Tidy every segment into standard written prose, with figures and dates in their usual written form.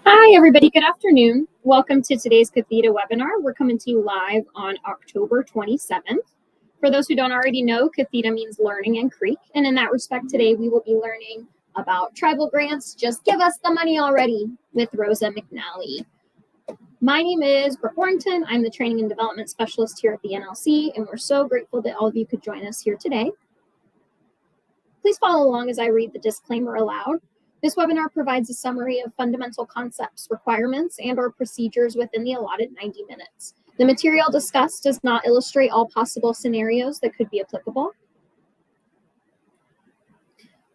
Hi, everybody. Good afternoon. Welcome to today's CATHETA webinar. We're coming to you live on October 27th. For those who don't already know, CATHETA means learning in Creek. And in that respect, today we will be learning about tribal grants. Just give us the money already with Rosa McNally. My name is Brooke Warrington. I'm the Training and Development Specialist here at the NLC, and we're so grateful that all of you could join us here today. Please follow along as I read the disclaimer aloud. This webinar provides a summary of fundamental concepts, requirements, and/or procedures within the allotted 90 minutes. The material discussed does not illustrate all possible scenarios that could be applicable.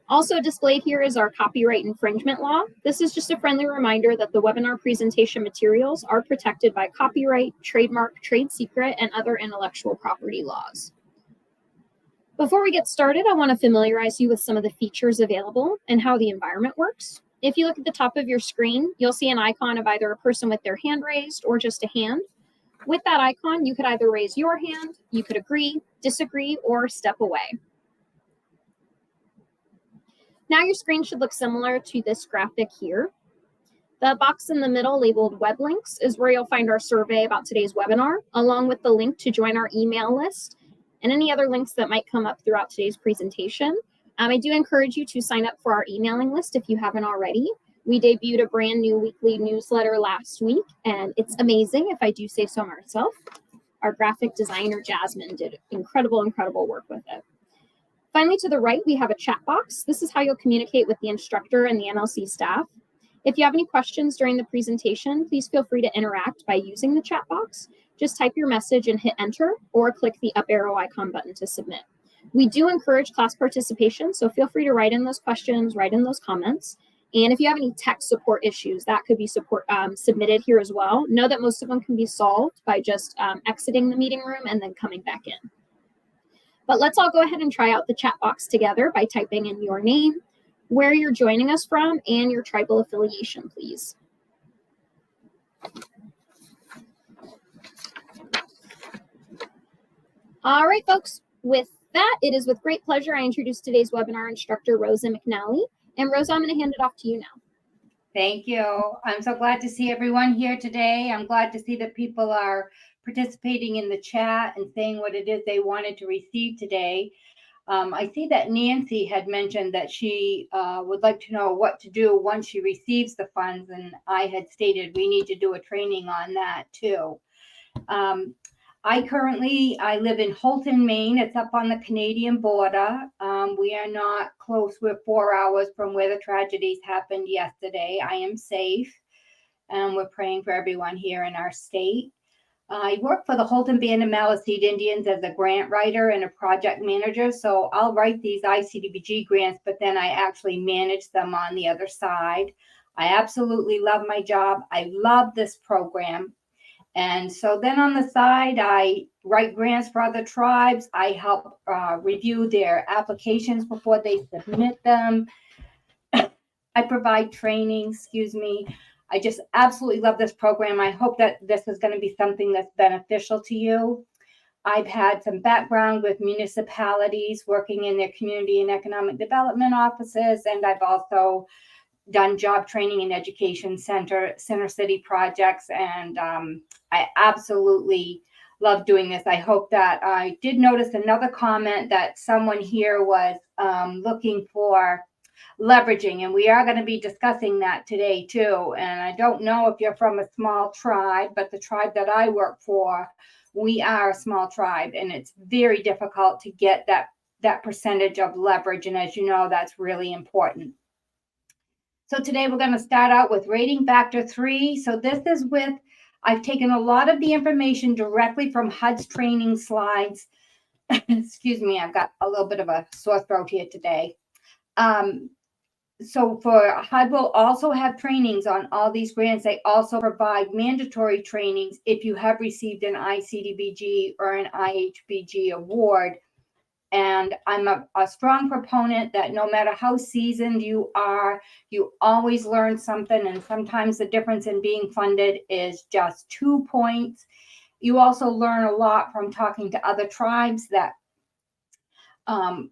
Also displayed here is our copyright infringement law. This is just a friendly reminder that the webinar presentation materials are protected by copyright, trademark, trade secret, and other intellectual property laws. Before we get started, I want to familiarize you with some of the features available and how the environment works. If you look at the top of your screen, you'll see an icon of either a person with their hand raised or just a hand. With that icon, you could either raise your hand, you could agree, disagree, or step away. Now your screen should look similar to this graphic here. The box in the middle labeled web links is where you'll find our survey about today's webinar, along with the link to join our email list and any other links that might come up throughout today's presentation. I do encourage you to sign up for our emailing list if you haven't already. We debuted a brand new weekly newsletter last week, and it's amazing, if I do say so myself. Our graphic designer, Jasmine, did incredible work with it. Finally, to the right, we have a chat box. This is how you'll communicate with the instructor and the NLC staff. If you have any questions during the presentation, please feel free to interact by using the chat box. Just type your message and hit enter, or click the up arrow icon button to submit. We do encourage class participation, so feel free to write in those questions, write in those comments. And if you have any tech support issues, that could be submitted here as well. Know that most of them can be solved by just exiting the meeting room and then coming back in. But let's all go ahead and try out the chat box together by typing in your name, where you're joining us from, and your tribal affiliation, please. All right, folks, with that, it is with great pleasure I introduce today's webinar instructor, Rosa McNally. And Rosa, I'm going to hand it off to you now. Thank you. I'm so glad to see everyone here today. I'm glad to see that people are participating in the chat and saying what it is they wanted to receive today. I see that Nancy had mentioned that she would like to know what to do once she receives the funds, and I had stated we need to do a training on that too. I live in Houlton, Maine. It's up on the Canadian border. We are not close. We're 4 hours from where the tragedies happened yesterday. I am safe, and we're praying for everyone here in our state. I work for the Houlton Band of Maliseet Indians as a grant writer and a project manager. So I'll write these ICDBG grants, but then I actually manage them on the other side. I absolutely love my job. I love this program. And so then on the side, I write grants for other tribes. I help review their applications before they submit them. I provide training, I just absolutely love this program. I hope that this is going to be something that's beneficial to you. I've had some background with municipalities working in their community and economic development offices, and I've also done job training and education center city projects, and I absolutely love doing this. I hope that I did notice another comment that someone here was looking for leveraging, and we are going to be discussing that today too. And I don't know if you're from a small tribe, but the tribe that I work for, we are a small tribe, and it's very difficult to get that percentage of leverage. And as you know, that's really important. So today we're going to start out with rating factor 3. So this is I've taken a lot of the information directly from HUD's training slides. Excuse me, I've got a little bit of a sore throat here today. So for HUD will also have trainings on all these grants. They also provide mandatory trainings if you have received an ICDBG or an IHBG award. And I'm a strong proponent that no matter how seasoned you are, you always learn something. And sometimes the difference in being funded is just 2 points. You also learn a lot from talking to other tribes that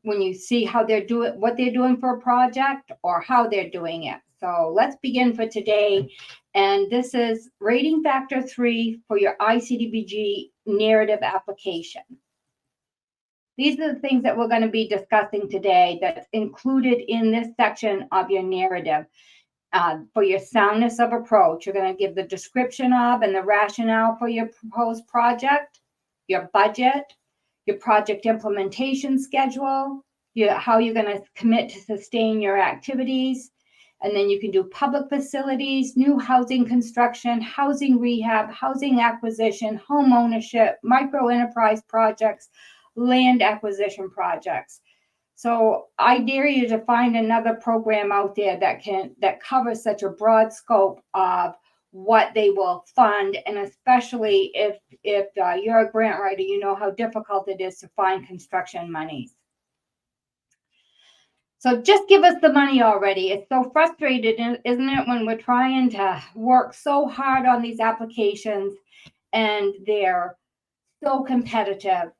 when you see how they're doing, what they're doing for a project or how they're doing it. So let's begin for today. And this is rating factor 3 for your ICDBG narrative application. These are the things that we're going to be discussing today that's included in this section of your narrative. For your soundness of approach, you're going to give the description of and the rationale for your proposed project, your budget, your project implementation schedule, how you're going to commit to sustain your activities. And then you can do public facilities, new housing construction, housing rehab, housing acquisition, home ownership, micro enterprise projects, land acquisition projects. So I dare you to find another program out there that covers such a broad scope of what they will fund, and especially if you're a grant writer, you know how difficult it is to find construction monies. So just give us the money already. It's so frustrating, isn't it, when we're trying to work so hard on these applications and they're so competitive.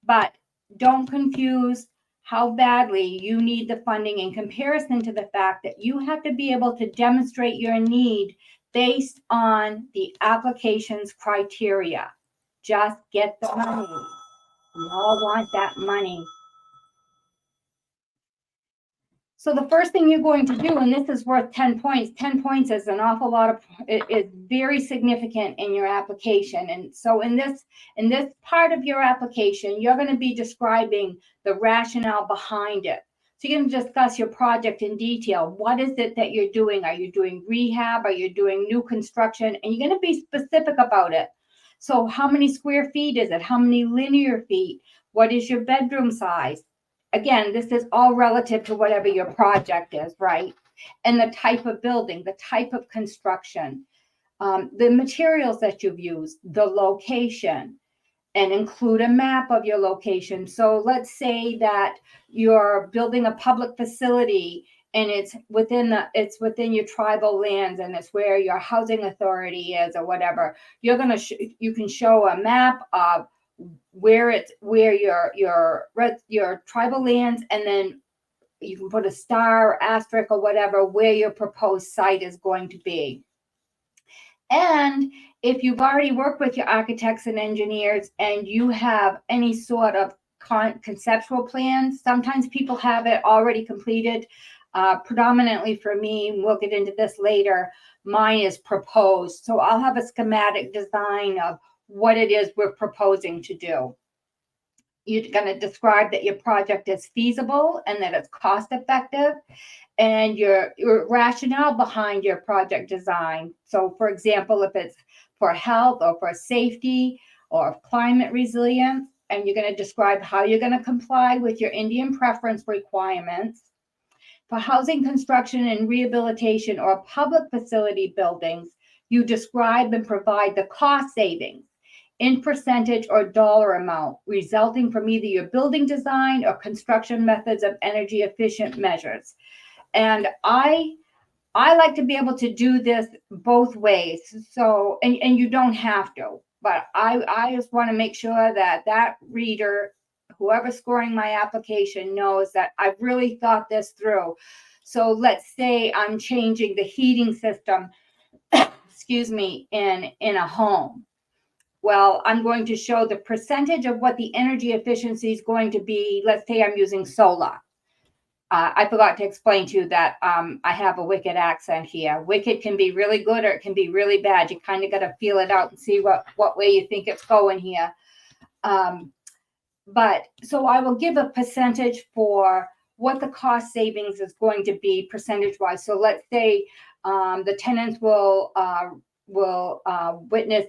But don't confuse how badly you need the funding in comparison to the fact that you have to be able to demonstrate your need based on the application's criteria. Just get the money. We all want that money. So the first thing you're going to do, and this is worth 10 points, 10 points is an awful lot of, it is very significant in your application. And so in this part of your application, you're going to be describing the rationale behind it. So you're going to discuss your project in detail. What is it that you're doing? Are you doing rehab? Are you doing new construction? And you're going to be specific about it. So how many square feet is it? How many linear feet? What is your bedroom size? Again, this is all relative to whatever your project is, right? And the type of building, the type of construction, the materials that you've used, the location, and include a map of your location. So let's say that you're building a public facility and it's within your tribal lands and it's where your housing authority is or whatever. You can show a map of where your tribal lands, and then you can put a star or asterisk or whatever where your proposed site is going to be. And if you've already worked with your architects and engineers and you have any sort of conceptual plans, sometimes people have it already completed. Predominantly for me, we'll get into this later, mine is proposed. So I'll have a schematic design of what it is we're proposing to do. You're going to describe that your project is feasible and that it's cost effective, and your rationale behind your project design. So for example, if it's for health or for safety or climate resilience, and you're going to describe how you're going to comply with your Indian preference requirements. For housing construction and rehabilitation or public facility buildings, you describe and provide the cost savings in percentage or dollar amount resulting from either your building design or construction methods of energy efficient measures. And I like to be able to do this both ways. So, and you don't have to, but I just want to make sure that reader, whoever's scoring my application, knows that I've really thought this through. So let's say I'm changing the heating system, excuse me, in a home. Well, I'm going to show the percentage of what the energy efficiency is going to be. Let's say I'm using solar. I forgot to explain to you that I have a wicked accent here. Wicked can be really good or it can be really bad. You kind of got to feel it out and see what way you think it's going here. But so I will give a percentage for what the cost savings is going to be percentage-wise. So let's say the tenants will witness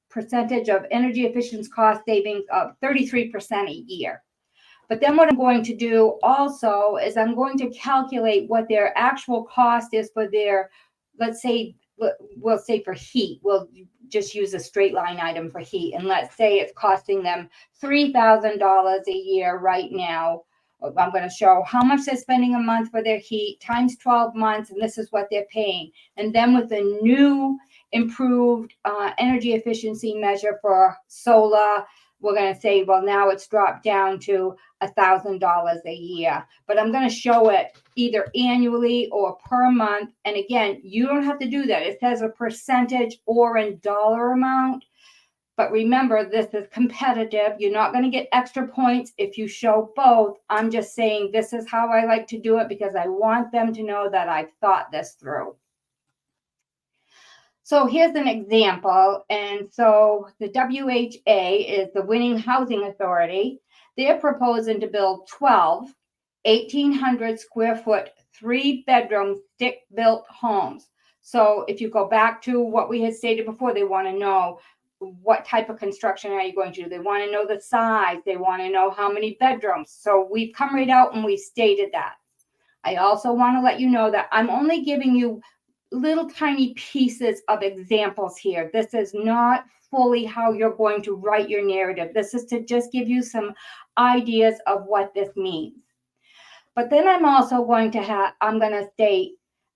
percentage of energy efficiency cost savings of 33% a year. But then what I'm going to do also is I'm going to calculate what their actual cost is for their, let's say, we'll say for heat. We'll just use a straight line item for heat. And let's say it's costing them $3,000 a year right now. I'm going to show how much they're spending a month for their heat times 12 months, and this is what they're paying. And then with a new improved energy efficiency measure for solar, we're going to say, well, now it's dropped down to $1,000 a year. But I'm going to show it either annually or per month. And again, you don't have to do that. It says a percentage or in dollar amount. But remember, this is competitive. You're not going to get extra points if you show both. I'm just saying this is how I like to do it because I want them to know that I've thought this through. So here's an example. And so the WHA is the Winning Housing Authority. They're proposing to build 12 1,800 square foot, 3-bedroom stick-built homes. So if you go back to what we had stated before, they want to know what type of construction are you going to do. They want to know the size. They want to know how many bedrooms. So we've come right out and we stated that. I also want to let you know that I'm only giving you little tiny pieces of examples here. This is not fully how you're going to write your narrative. This is to just give you some ideas of what this means. But then I'm also going to state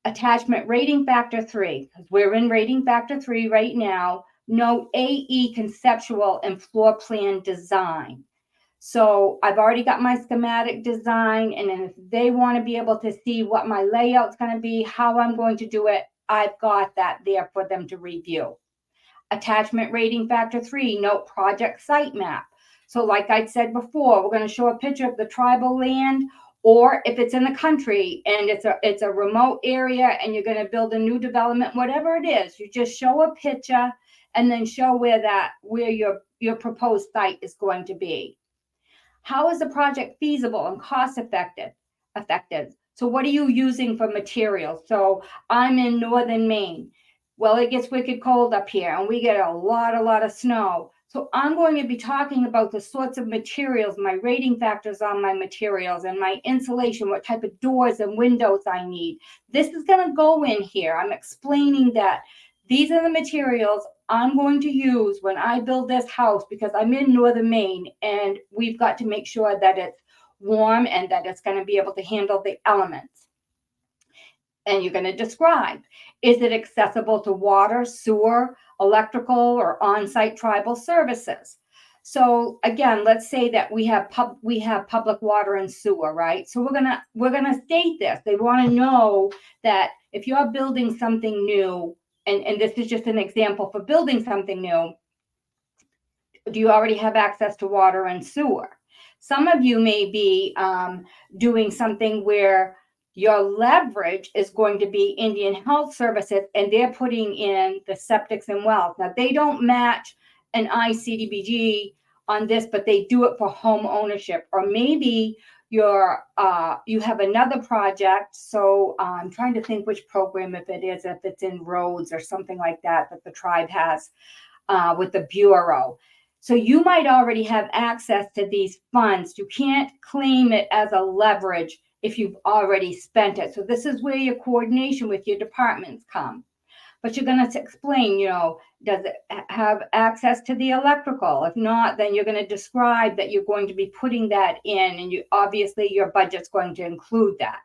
attachment rating factor 3, because we're in rating factor 3 right now. Note AE conceptual and floor plan design. So I've already got my schematic design, and then if they want to be able to see what my layout's going to be, how I'm going to do it, I've got that there for them to review. Attachment rating factor 3, note project site map. So like I said before, we're going to show a picture of the tribal land, or if it's in the country and it's a remote area and you're going to build a new development, whatever it is, you just show a picture and then show where your proposed site is going to be. How is the project feasible and cost effective? So what are you using for materials? So I'm in northern Maine. Well, it gets wicked cold up here and we get a lot of snow. So I'm going to be talking about the sorts of materials, my rating factors on my materials and my insulation, what type of doors and windows I need. This is going to go in here. I'm explaining that these are the materials I'm going to use when I build this house because I'm in northern Maine and we've got to make sure that it's warm and that it's going to be able to handle the elements. And you're going to describe, is it accessible to water, sewer, electrical, or on-site tribal services? So again, let's say that we have public water and sewer, right? So we're gonna state this. They want to know that if you're building something new, and this is just an example for building something new, do you already have access to water and sewer? Some of you may be doing something where your leverage is going to be Indian Health Services, and they're putting in the septics and wells. Now, they don't match an ICDBG on this, but they do it for home ownership. Or maybe you have another project. So I'm trying to think which program, if it's in roads or something like that the tribe has with the Bureau. So you might already have access to these funds. You can't claim it as a leverage if you've already spent it. So this is where your coordination with your departments come. But you're going to explain, does it have access to the electrical? If not, then you're going to describe that you're going to be putting that in, and obviously your budget's going to include that.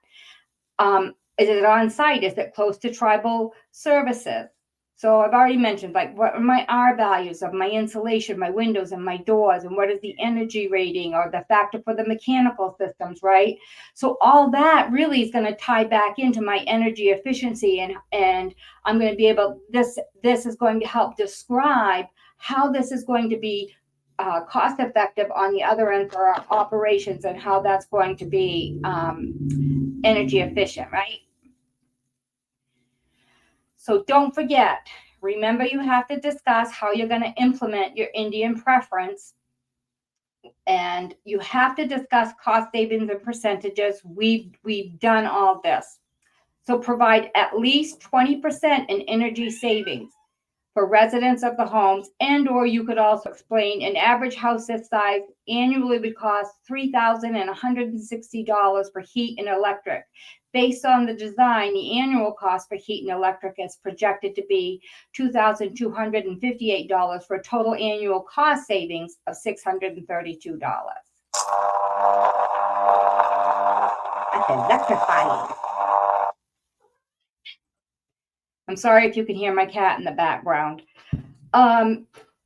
Is it on site? Is it close to tribal services? So I've already mentioned, like, what are my R values of my insulation, my windows and my doors, and what is the energy rating or the factor for the mechanical systems, right? So all that really is going to tie back into my energy efficiency, and I'm going to be able, this is going to help describe how this is going to be cost effective on the other end for our operations and how that's going to be energy efficient, right? So don't forget, remember you have to discuss how you're going to implement your Indian preference, and you have to discuss cost savings and percentages. We've done all this. So provide at least 20% in energy savings for residents of the homes, and or you could also explain an average house this size annually would cost $3,160 for heat and electric. Based on the design, the annual cost for heat and electric is projected to be $2,258 for a total annual cost savings of $632. That's electrifying. I'm sorry if you can hear my cat in the background.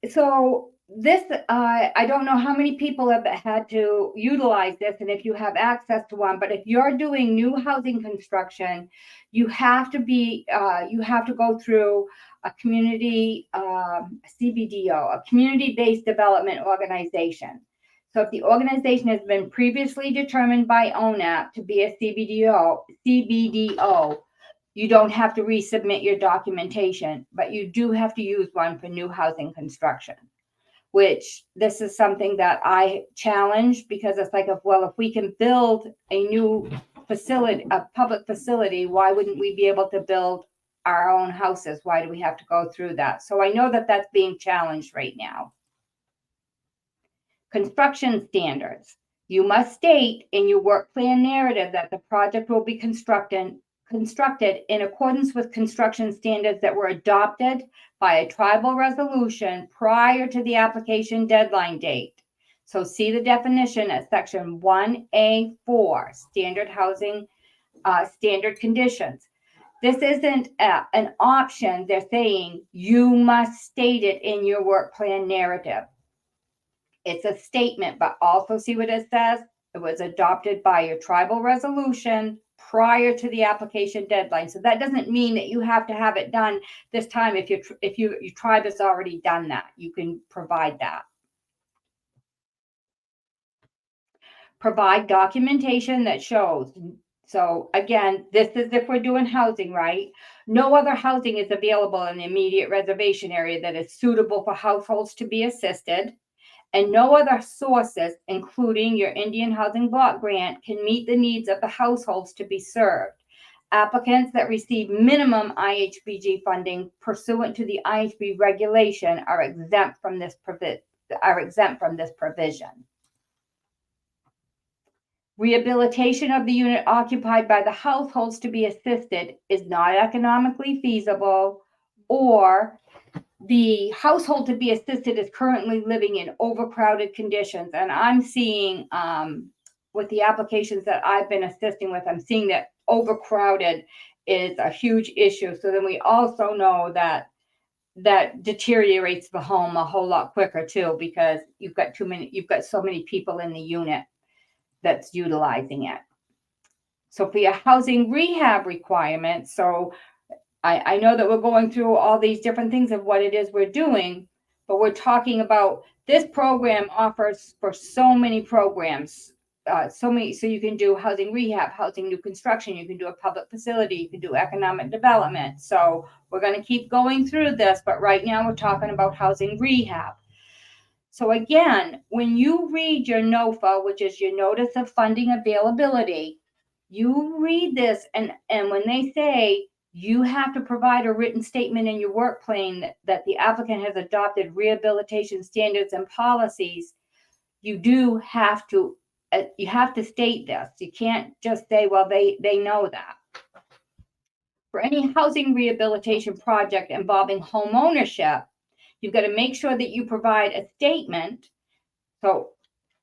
So this, I don't know how many people have had to utilize this and if you have access to one, but if you're doing new housing construction, you have to go through a community, CBDO, a community-based development organization. So if the organization has been previously determined by ONAP to be a CBDO, you don't have to resubmit your documentation, but you do have to use one for new housing construction. Which this is something that I challenge, because it's like, if we can build a new facility, a public facility, why wouldn't we be able to build our own houses? Why do we have to go through that? So I know that that's being challenged right now. Construction standards. You must state in your work plan narrative that the project will be constructed in accordance with construction standards that were adopted by a tribal resolution prior to the application deadline date. So see the definition at section 1A4, standard housing, standard conditions. This isn't an option. They're saying you must state it in your work plan narrative. It's a statement, but also see what it says. It was adopted by your tribal resolution prior to the application deadline. So that doesn't mean that you have to have it done this time. If your tribe has already done that, you can provide that. Provide documentation that shows. So again, this is if we're doing housing, right? No other housing is available in the immediate reservation area that is suitable for households to be assisted. And no other sources, including your Indian Housing Block Grant, can meet the needs of the households to be served. Applicants that receive minimum IHBG funding pursuant to the IHB regulation are exempt from this provision. Rehabilitation of the unit occupied by the households to be assisted is not economically feasible, or the household to be assisted is currently living in overcrowded conditions. And I'm seeing with the applications that I've been assisting with, I'm seeing that overcrowded is a huge issue. So then we also know that deteriorates the home a whole lot quicker too, because you've got so many people in the unit that's utilizing it. So for your housing rehab requirements, so I know that we're going through all these different things of what it is we're doing, but we're talking about this program offers for so many programs, so you can do housing rehab, housing new construction, you can do a public facility, you can do economic development. So we're going to keep going through this, but right now we're talking about housing rehab. So again, when you read your NOFA, which is your Notice of Funding Availability, you read this, and when they say you have to provide a written statement in your work plan that the applicant has adopted rehabilitation standards and policies, you have to state this. You can't just say, well, they know that. For any housing rehabilitation project involving home ownership, you've got to make sure that you provide a statement. So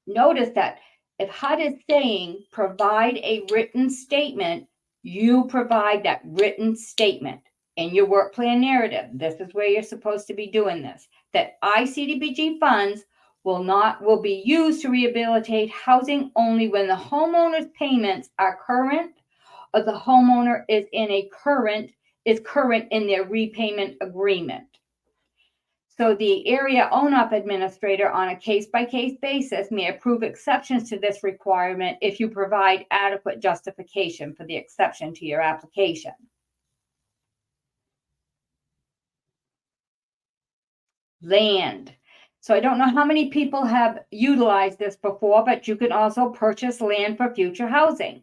notice that if HUD is saying provide a written statement, you provide that written statement in your work plan narrative. This is where you're supposed to be doing this. That ICDBG funds will be used to rehabilitate housing only when the homeowner's payments are current, or the homeowner is current in their repayment agreement. So the area ONAP administrator on a case-by-case basis may approve exceptions to this requirement if you provide adequate justification for the exception to your application. Land. So I don't know how many people have utilized this before, but you can also purchase land for future housing.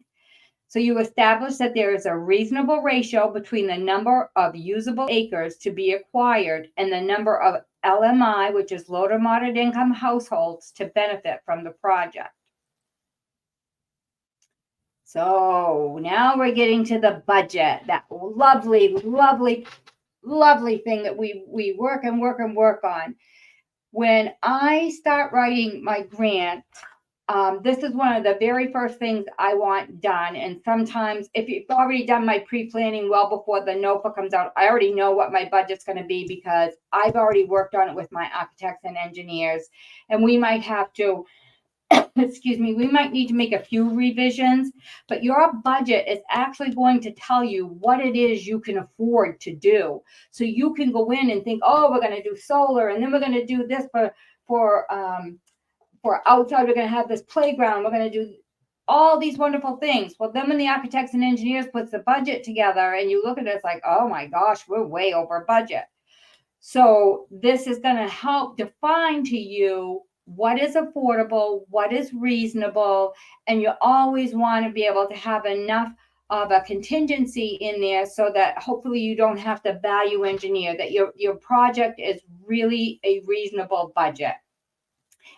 So you establish that there is a reasonable ratio between the number of usable acres to be acquired and the number of LMI, which is low to moderate income households, to benefit from the project. So now we're getting to the budget, that lovely, lovely, lovely thing that we work and work and work on. When I start writing my grant, this is one of the very first things I want done. And sometimes if you've already done my pre-planning well before the NOFA comes out, I already know what my budget's going to be because I've already worked on it with my architects and engineers. And we might have to, excuse me, we might need to make a few revisions, but your budget is actually going to tell you what it is you can afford to do. So you can go in and think, oh, we're going to do solar, and then we're going to do this for outside, we're going to have this playground, we're going to do all these wonderful things. Well, then when the architects and engineers puts the budget together and you look at it, it's like, oh my gosh, we're way over budget. So this is going to help define to you what is affordable, what is reasonable, and you always want to be able to have enough of a contingency in there so that hopefully you don't have to value engineer, that your project is really a reasonable budget.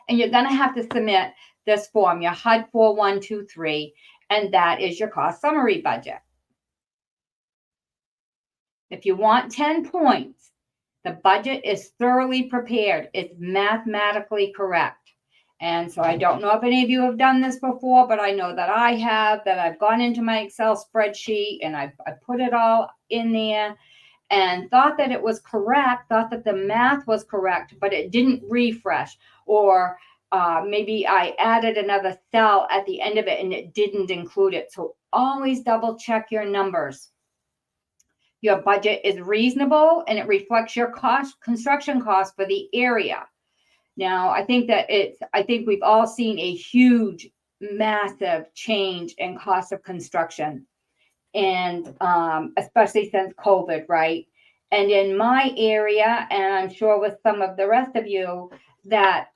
And you're going to have to submit this form, your HUD 4123, and that is your cost summary budget. If you want 10 points, the budget is thoroughly prepared. It's mathematically correct. And so I don't know if any of you have done this before, but I know that I have, that I've gone into my Excel spreadsheet and I put it all in there and thought that it was correct, thought that the math was correct, but it didn't refresh. Or maybe I added another cell at the end of it and it didn't include it. So always double check your numbers. Your budget is reasonable and it reflects your construction cost for the area. Now, I think we've all seen a huge, massive change in cost of construction, and especially since COVID, right? And in my area, and I'm sure with some of the rest of you, that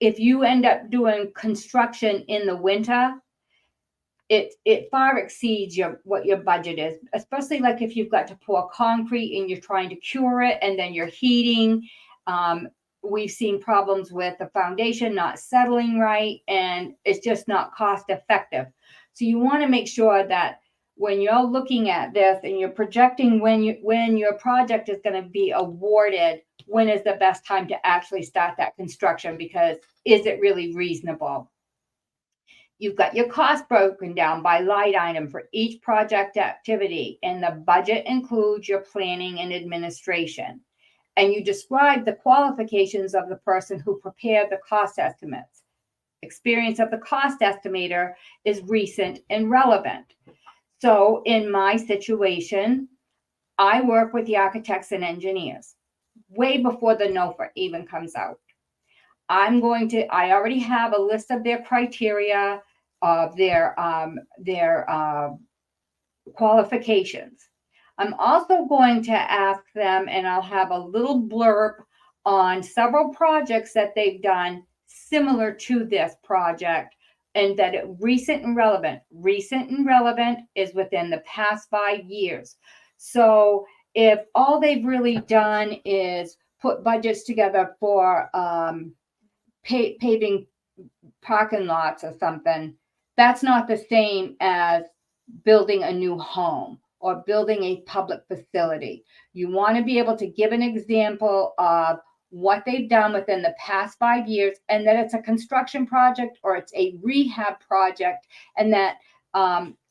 if you end up doing construction in the winter, it far exceeds what your budget is, especially like if you've got to pour concrete and you're trying to cure it and then you're heating. We've seen problems with the foundation not settling right, and it's just not cost effective. So you want to make sure that when you're looking at this and you're projecting when your project is going to be awarded, when is the best time to actually start that construction, because is it really reasonable? You've got your cost broken down by line item for each project activity, and the budget includes your planning and administration. And you describe the qualifications of the person who prepared the cost estimates. Experience of the cost estimator is recent and relevant. So in my situation, I work with the architects and engineers way before the NOFA even comes out. I already have a list of their criteria, of their qualifications. I'm also going to ask them, and I'll have a little blurb on several projects that they've done similar to this project, and that recent and relevant. Recent and relevant is within the past 5 years. So if all they've really done is put budgets together for paving parking lots or something, that's not the same as building a new home or building a public facility. You want to be able to give an example of what they've done within the past 5 years, and that it's a construction project or it's a rehab project, and that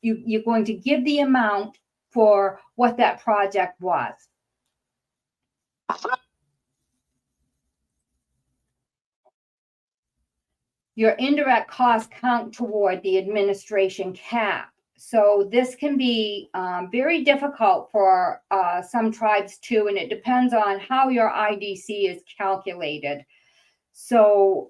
you're going to give the amount for what that project was. Your indirect costs count toward the administration cap. So this can be very difficult for some tribes too, and it depends on how your IDC is calculated. So,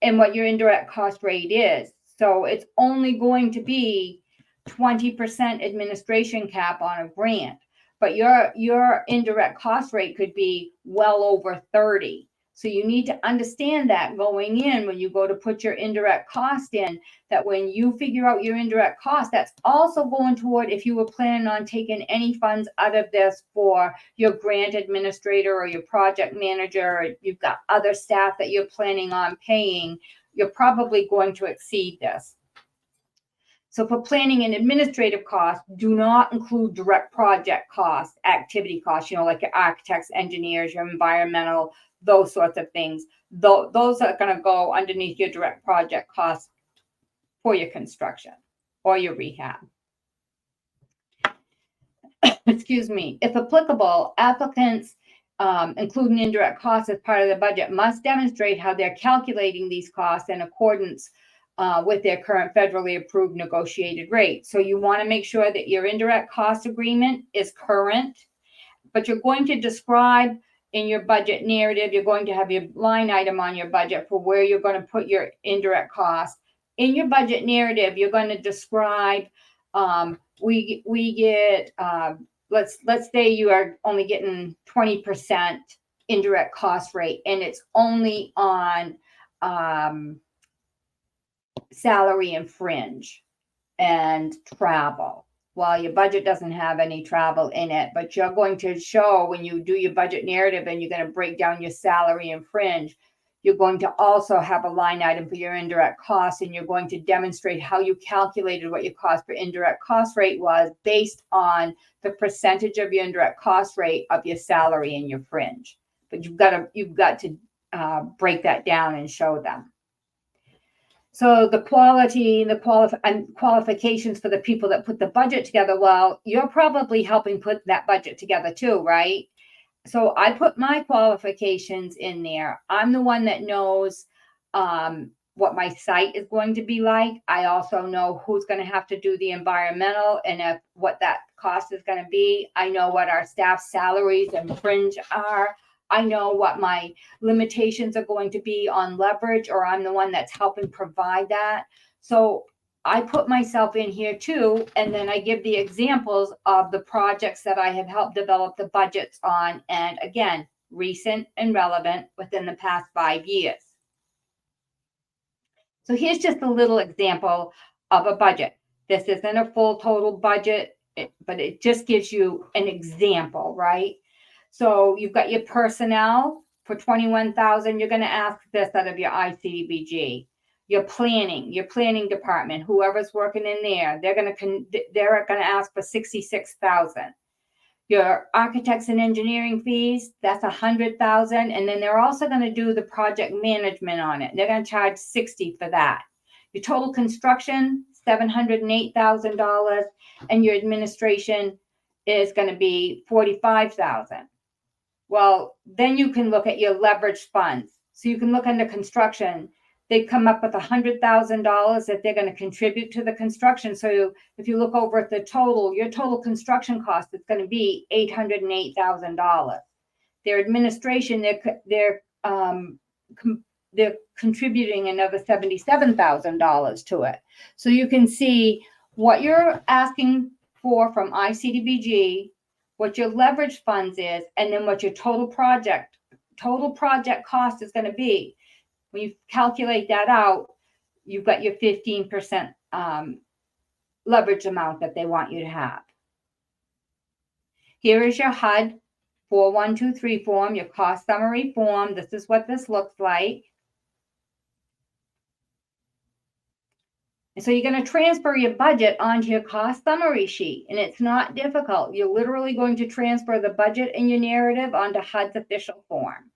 and what your indirect cost rate is. So it's only going to be 20% administration cap on a grant, but your indirect cost rate could be well over 30. So you need to understand that going in, when you go to put your indirect cost in, that when you figure out your indirect cost, that's also going toward, if you were planning on taking any funds out of this for your grant administrator or your project manager, or you've got other staff that you're planning on paying, you're probably going to exceed this. So for planning and administrative costs, do not include direct project costs, activity costs, like your architects, engineers, your environmental, those sorts of things. those are going to go underneath your direct project costs for your construction or your rehab. Excuse me. If applicable, applicants, including indirect costs as part of the budget, must demonstrate how they're calculating these costs in accordance with their current federally approved negotiated rate. So you want to make sure that your indirect cost agreement is current, but you're going to describe in your budget narrative, you're going to have your line item on your budget for where you're going to put your indirect costs. In your budget narrative, you're going to describe, we get, let's say you are only getting 20% indirect cost rate, and it's only on salary and fringe and travel. Well, your budget doesn't have any travel in it, but you're going to show when you do your budget narrative and you're going to break down your salary and fringe, you're going to also have a line item for your indirect costs, and you're going to demonstrate how you calculated what your cost per indirect cost rate was based on the percentage of your indirect cost rate of your salary and your fringe. But you've got to break that down and show them. So the quality, the qualifications for the people that put the budget together, well, you're probably helping put that budget together too, right? So I put my qualifications in there. I'm the one that knows what my site is going to be like. I also know who's going to have to do the environmental and what that cost is going to be. I know what our staff salaries and fringe are. I know what my limitations are going to be on leverage, or I'm the one that's helping provide that. So I put myself in here too, and then I give the examples of the projects that I have helped develop the budgets on, and again, recent and relevant within the past 5 years. So here's just a little example of a budget. This isn't a full total budget, but it just gives you an example, right? So you've got your personnel for $21,000. You're going to ask this out of your ICDBG. Your planning department, whoever's working in there, they're going to ask for $66,000. Your architects and engineering fees, that's $100,000, and then they're also going to do the project management on it. They're going to charge $60,000 for that. Your total construction, $708,000, and your administration is going to be $45,000. Well, then you can look at your leverage funds. So you can look under construction. They come up with $100,000 that they're going to contribute to the construction. So if you look over at the total, your total construction cost is going to be $808,000. Their administration, they're contributing another $77,000 to it. So you can see what you're asking for from ICDBG, what your leverage funds is, and then what your total project cost is going to be. When you calculate that out, you've got your 15% leverage amount that they want you to have. Here is your HUD 4123 form, your cost summary form. This is what this looks like. And so you're going to transfer your budget onto your cost summary sheet, and it's not difficult. You're literally going to transfer the budget and your narrative onto HUD's official form.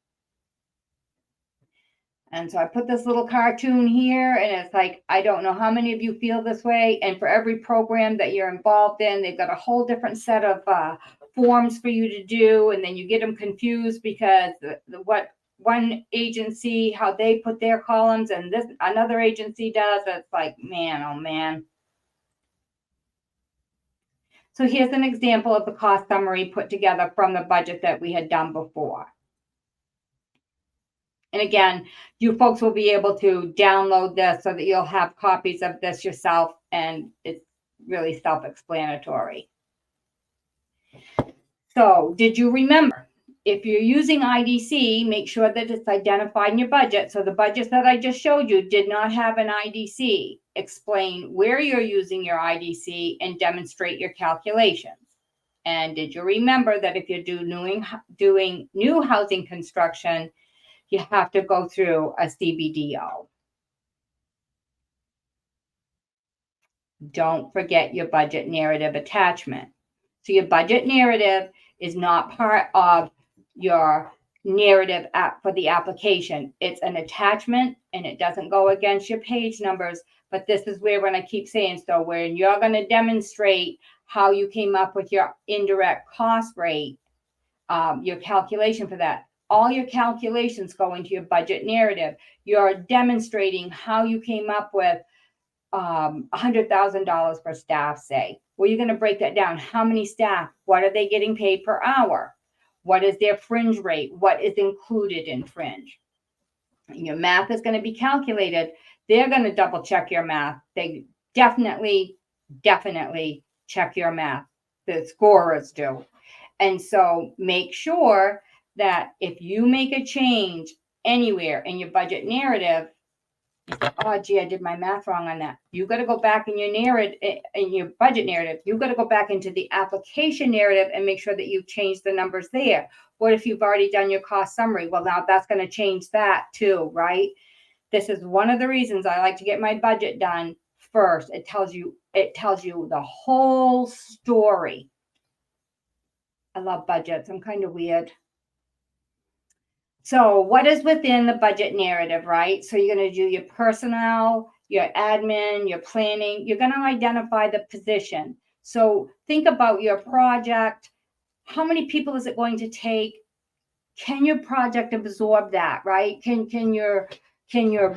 And so I put this little cartoon here, and it's like, I don't know how many of you feel this way. And for every program that you're involved in, they've got a whole different set of forms for you to do. And then you get them confused because what one agency, how they put their columns, and this another agency does. It's like, man, oh man. So here's an example of the cost summary put together from the budget that we had done before. And again, you folks will be able to download this so that you'll have copies of this yourself, and it's really self-explanatory. So did you remember? If you're using IDC, make sure that it's identified in your budget. So the budgets that I just showed you did not have an IDC. Explain where you're using your IDC and demonstrate your calculations. And did you remember that if you're doing new housing construction, you have to go through a CBDO. Don't forget your budget narrative attachment. So your budget narrative is not part of your narrative for the application. It's an attachment and it doesn't go against your page numbers, but this is where, when I keep saying, so when you're going to demonstrate how you came up with your indirect cost rate, your calculation for that, all your calculations go into your budget narrative. You're demonstrating how you came up with $100,000 for staff, say. Well, you're going to break that down. How many staff? What are they getting paid per hour? What is their fringe rate? What is included in fringe? Your math is going to be calculated. They're going to double check your math. They definitely check your math. The scorers do. And so make sure that if you make a change anywhere in your budget narrative, oh, gee, I did my math wrong on that. You got to go back in your narrative, in your budget narrative. You got to go back into the application narrative and make sure that you've changed the numbers there. What if you've already done your cost summary? Well, now that's going to change that too, right? This is one of the reasons I like to get my budget done first. It tells you the whole story. I love budgets. I'm kind of weird. So what is within the budget narrative, right? So you're going to do your personnel, your admin, your planning. You're going to identify the position. So think about your project. How many people is it going to take? Can your project absorb that, right? Can your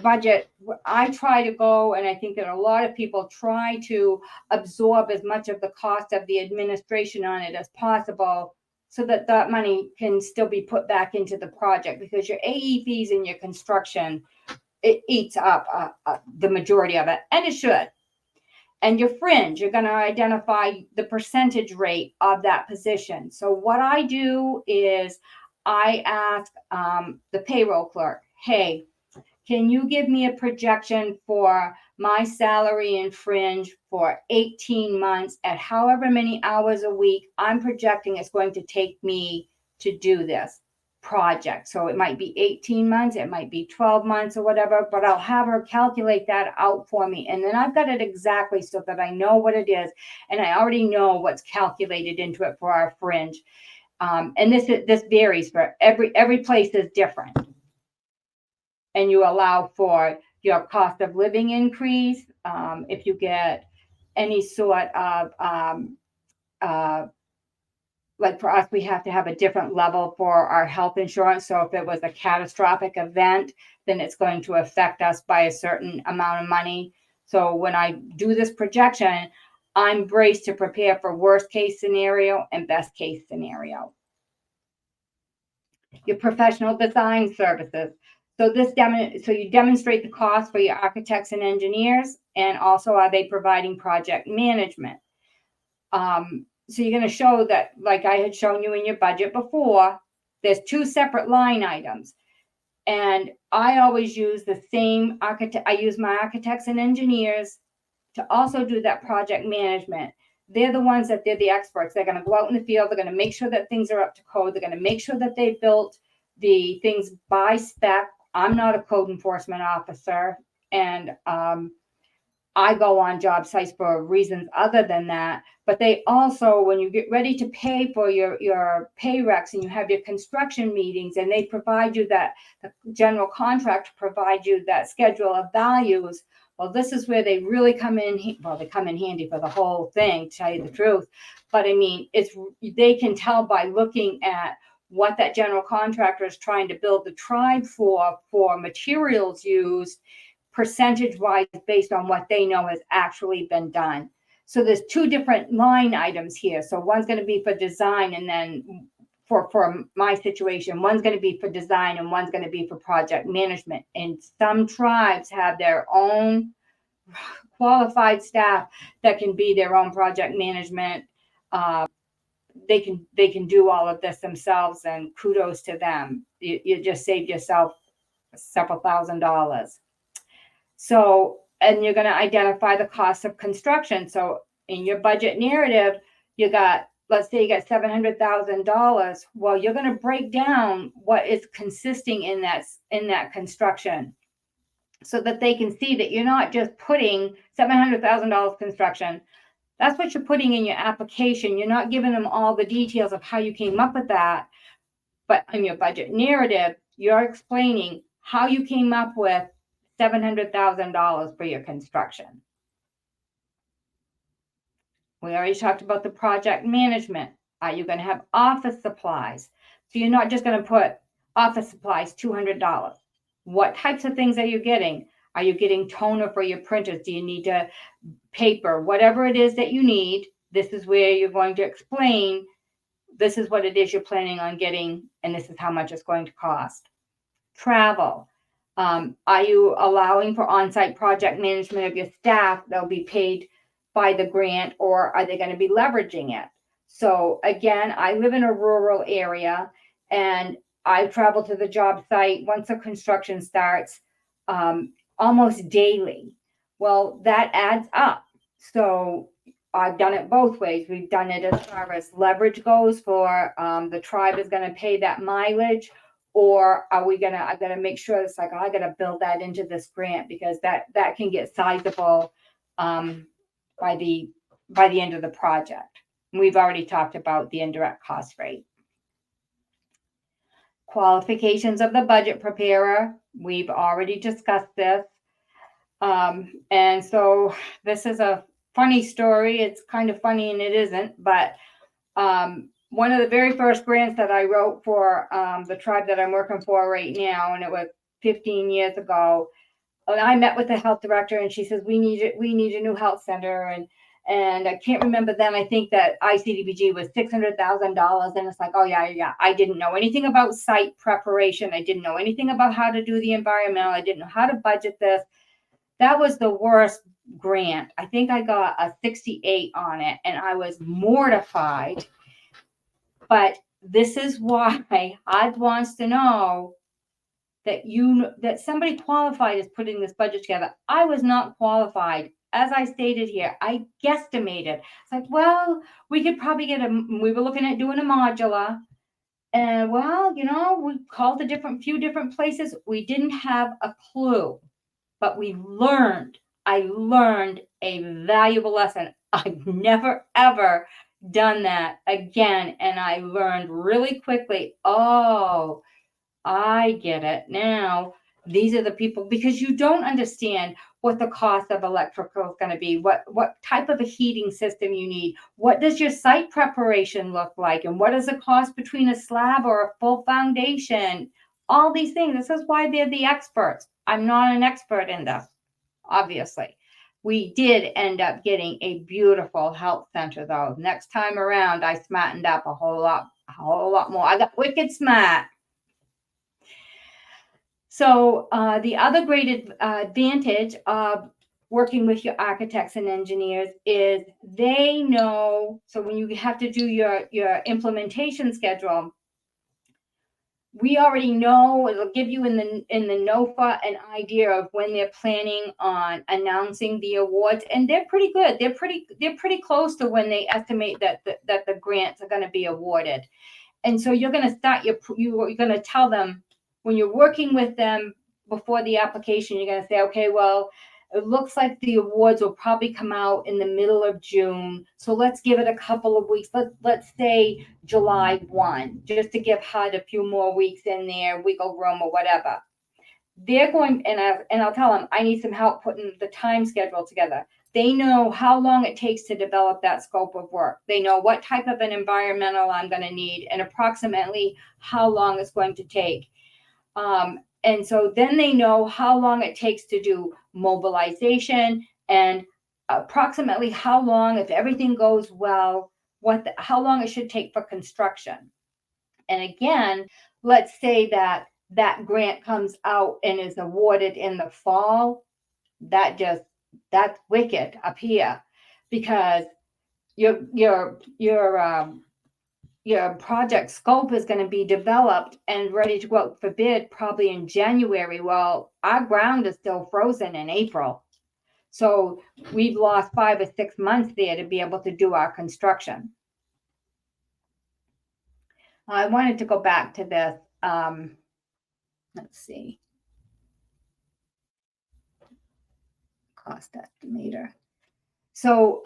budget, I try to go, and I think that a lot of people try to absorb as much of the cost of the administration on it as possible, so that that money can still be put back into the project, because your AE fees and your construction, it eats up the majority of it, and it should. And your fringe, you're going to identify the percentage rate of that position. So what I do is I ask the payroll clerk, hey, can you give me a projection for my salary and fringe for 18 months at however many hours a week I'm projecting it's going to take me to do this project? So it might be 18 months, it might be 12 months or whatever, but I'll have her calculate that out for me. And then I've got it exactly so that I know what it is. And I already know what's calculated into it for our fringe. And this varies for every place is different. And you allow for your cost of living increase. If you get any sort of, like for us, we have to have a different level for our health insurance. So if it was a catastrophic event, then it's going to affect us by a certain amount of money. So when I do this projection, I'm braced to prepare for worst case scenario and best case scenario. Your professional design services. So you demonstrate the cost for your architects and engineers, and also are they providing project management? So you're going to show that, like I had shown you in your budget before, there's two separate line items. And I always use the same architect. I use my architects and engineers to also do that project management. They're the ones that they're the experts. They're going to go out in the field. They're going to make sure that things are up to code. They're going to make sure that they built the things by spec. I'm not a code enforcement officer, and I go on job sites for reasons other than that. But they also, when you get ready to pay for your pay recs and you have your construction meetings, and they provide you that, the general contract provide you that schedule of values. Well, this is where they really come in. Well, they come in handy for the whole thing, to tell you the truth. But I mean, they can tell by looking at what that general contractor is trying to build the tribe for materials used, percentage-wise, based on what they know has actually been done. So there's two different line items here. So one's going to be for design, and then for my situation, one's going to be for design and one's going to be for project management. And some tribes have their own qualified staff that can be their own project management. They can do all of this themselves, and kudos to them. You just saved yourself several $1,000s. So, and you're going to identify the cost of construction. So in your budget narrative, you got, let's say you got $700,000. Well, you're going to break down what is consisting in that construction, so that they can see that you're not just putting $700,000 construction. That's what you're putting in your application. You're not giving them all the details of how you came up with that. But in your budget narrative, you're explaining how you came up with $700,000 for your construction. We already talked about the project management. Are you going to have office supplies? So you're not just going to put office supplies, $200. What types of things are you getting? Are you getting toner for your printers? Do you need paper? Whatever it is that you need, this is where you're going to explain, this is what it is you're planning on getting, and this is how much it's going to cost. Travel. Are you allowing for on-site project management of your staff? They'll be paid by the grant, or are they going to be leveraging it? So again, I live in a rural area, and I travel to the job site once the construction starts almost daily. Well, that adds up. So I've done it both ways. We've done it as far as leverage goes for the tribe is going to pay that mileage, or are we gonna? I gotta make sure it's like, oh, I gotta build that into this grant, because that can get sizable by the end of the project. We've already talked about the indirect cost rate. Qualifications of the budget preparer. We've already discussed this. And so this is a funny story. It's kind of funny and it isn't, but one of the very first grants that I wrote for the tribe that I'm working for right now, and it was 15 years ago, and I met with the health director, and she says, we need a new health center, and I can't remember then. I think that ICDBG was $600,000, and it's like, oh yeah. I didn't know anything about site preparation. I didn't know anything about how to do the environmental. I didn't know how to budget this. That was the worst grant. I think I got a 68 on it, and I was mortified. But this is why Odd wants to know that somebody qualified is putting this budget together. I was not qualified. As I stated here, I guesstimated. It's like, well, we could probably we were looking at doing a modular. And well, we called a few different places. We didn't have a clue, but I learned a valuable lesson. I've never, ever done that again. And I learned really quickly, oh, I get it now. These are the people, because you don't understand what the cost of electrical is going to be, what type of a heating system you need, what does your site preparation look like, and what is the cost between a slab or a full foundation, all these things. This is why they're the experts. I'm not an expert in this, obviously. We did end up getting a beautiful health center, though. Next time around, I smartened up a whole lot more. I got wicked smart. So the other great advantage of working with your architects and engineers is they know. So when you have to do your implementation schedule, we already know. It'll give you in the NOFA an idea of when they're planning on announcing the awards, and they're pretty good. They're pretty close to when they estimate that the grants are going to be awarded. And so you're going to start you're going to tell them when you're working with them before the application. You're going to say, okay, well, it looks like the awards will probably come out in the middle of June. So let's give it a couple of weeks. Let's say July 1, just to give HUD a few more weeks in there, wiggle room or whatever. They're going, and I'll tell them, I need some help putting the time schedule together. They know how long it takes to develop that scope of work. They know what type of an environmental I'm going to need and approximately how long it's going to take. And so then they know how long it takes to do mobilization and approximately how long, if everything goes well, how long it should take for construction. And again, let's say that grant comes out and is awarded in the fall. That's wicked up here, because your project scope is going to be developed and ready to go out for bid probably in January. Well, our ground is still frozen in April. So we've lost 5 or 6 months there to be able to do our construction. I wanted to go back to this. Let's see. Cost estimator. So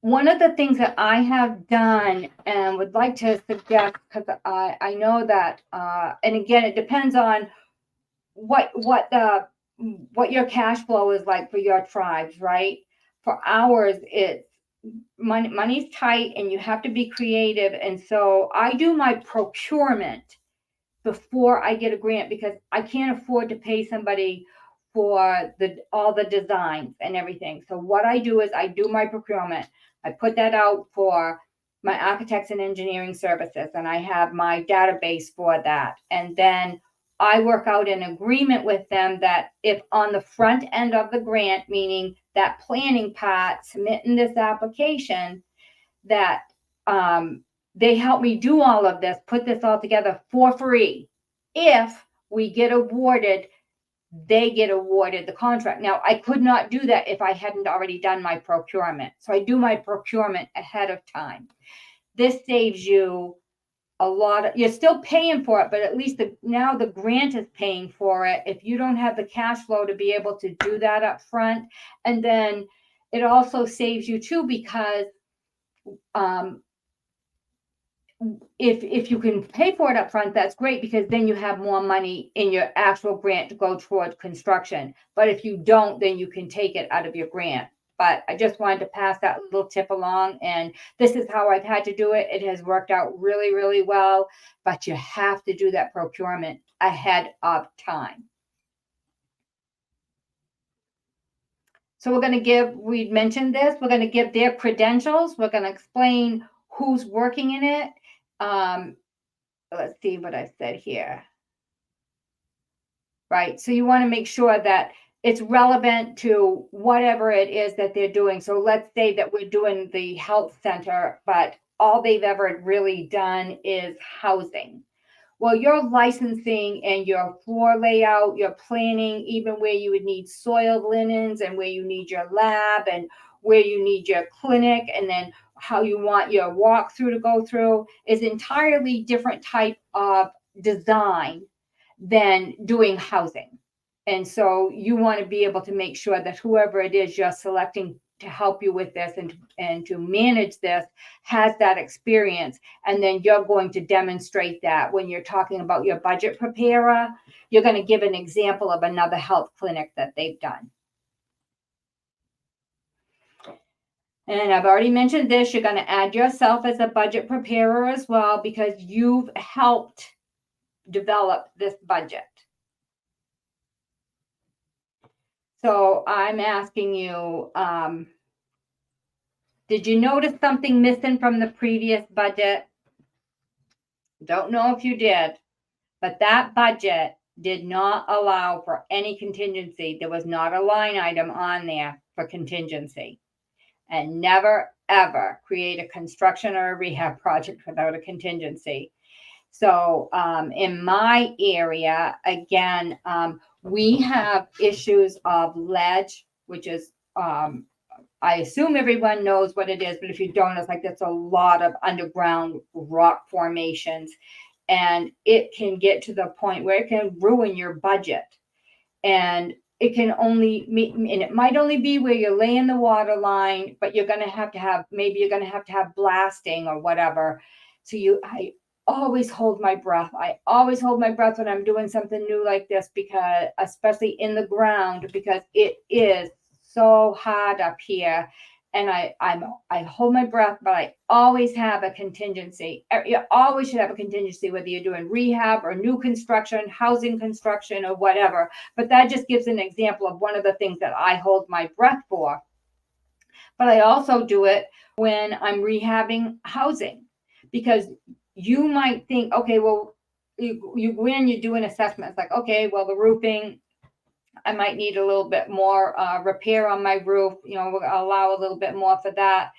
one of the things that I have done and would like to suggest, because I know that, and again, it depends on what your cash flow is like for your tribes, right? For ours, it's money's tight and you have to be creative. And so I do my procurement before I get a grant because I can't afford to pay somebody for all the designs and everything. So what I do is I do my procurement. I put that out for my architects and engineering services, and I have my database for that. And then I work out an agreement with them that if on the front end of the grant, meaning that planning part, submitting this application, that they help me do all of this, put this all together for free. If we get awarded, they get awarded the contract. Now, I could not do that if I hadn't already done my procurement. So I do my procurement ahead of time. This saves you a lot of, you're still paying for it, but at least now the grant is paying for it. If you don't have the cash flow to be able to do that up front, and then it also saves you too, because if you can pay for it up front, that's great, because then you have more money in your actual grant to go towards construction. But if you don't, then you can take it out of your grant. But I just wanted to pass that little tip along, and this is how I've had to do it. It has worked out really, really well, but you have to do that procurement ahead of time. So we're going to give, we mentioned this, we're going to give their credentials. We're going to explain who's working in it. Let's see what I said here. Right. So you want to make sure that it's relevant to whatever it is that they're doing. So let's say that we're doing the health center, but all they've ever really done is housing. Well, your licensing and your floor layout, your planning, even where you would need soiled linens and where you need your lab and where you need your clinic, and then how you want your walkthrough to go through, is entirely different type of design than doing housing. And so you want to be able to make sure that whoever it is you're selecting to help you with this and to manage this has that experience. And then you're going to demonstrate that when you're talking about your budget preparer. You're going to give an example of another health clinic that they've done. And I've already mentioned this, you're going to add yourself as a budget preparer as well, because you've helped develop this budget. So I'm asking you, did you notice something missing from the previous budget? Don't know if you did, but that budget did not allow for any contingency. There was not a line item on there for contingency. And never, ever create a construction or a rehab project without a contingency. So in my area, again, we have issues of ledge, which is, I assume everyone knows what it is, but if you don't, it's like there's a lot of underground rock formations, and it can get to the point where it can ruin your budget. And it can only, and it might only be where you're laying the water line, but you're going to have, maybe you're going to have blasting or whatever. So I always hold my breath. I always hold my breath when I'm doing something new like this, because especially in the ground, because it is so hard up here. And I hold my breath, but I always have a contingency. You always should have a contingency, whether you're doing rehab or new construction, housing construction, or whatever. But that just gives an example of one of the things that I hold my breath for. But I also do it when I'm rehabbing housing, because you might think, okay, well, you go in, you do an assessment. It's like, okay, well, the roofing, I might need a little bit more repair on my roof. We'll allow a little bit more for that.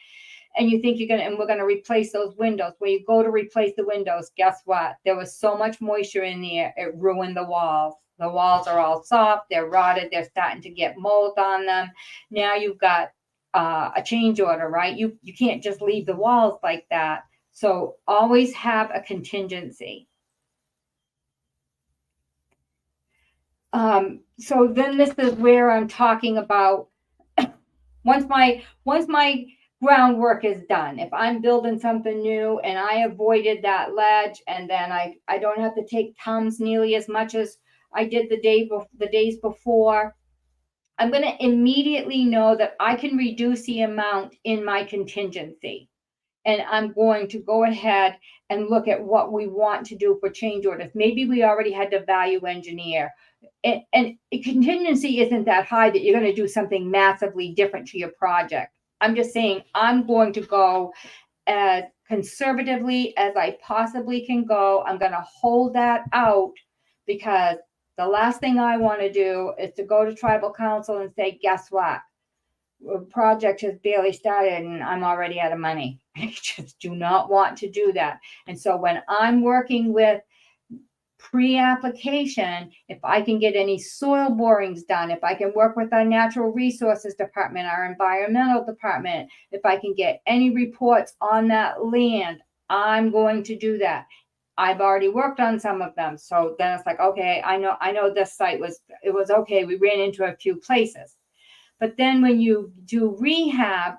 And you think we're going to replace those windows. When you go to replace the windows, guess what? There was so much moisture in there, it ruined the walls. The walls are all soft, they're rotted, they're starting to get mold on them. Now you've got a change order, right? You can't just leave the walls like that. So always have a contingency. So then this is where I'm talking about once my groundwork is done. If I'm building something new and I avoided that ledge, and then I don't have to take Tums nearly as much as I did the days before, I'm going to immediately know that I can reduce the amount in my contingency. And I'm going to go ahead and look at what we want to do for change orders. Maybe we already had to value engineer. And contingency isn't that high that you're going to do something massively different to your project. I'm just saying I'm going to go as conservatively as I possibly can go. I'm going to hold that out, because the last thing I want to do is to go to tribal council and say, guess what? The project has barely started and I'm already out of money. I just do not want to do that. And so when I'm working with pre-application, if I can get any soil borings done, if I can work with our natural resources department, our environmental department, if I can get any reports on that land, I'm going to do that. I've already worked on some of them. So then it's like, okay, I know this site was okay. We ran into a few places. But then when you do rehab,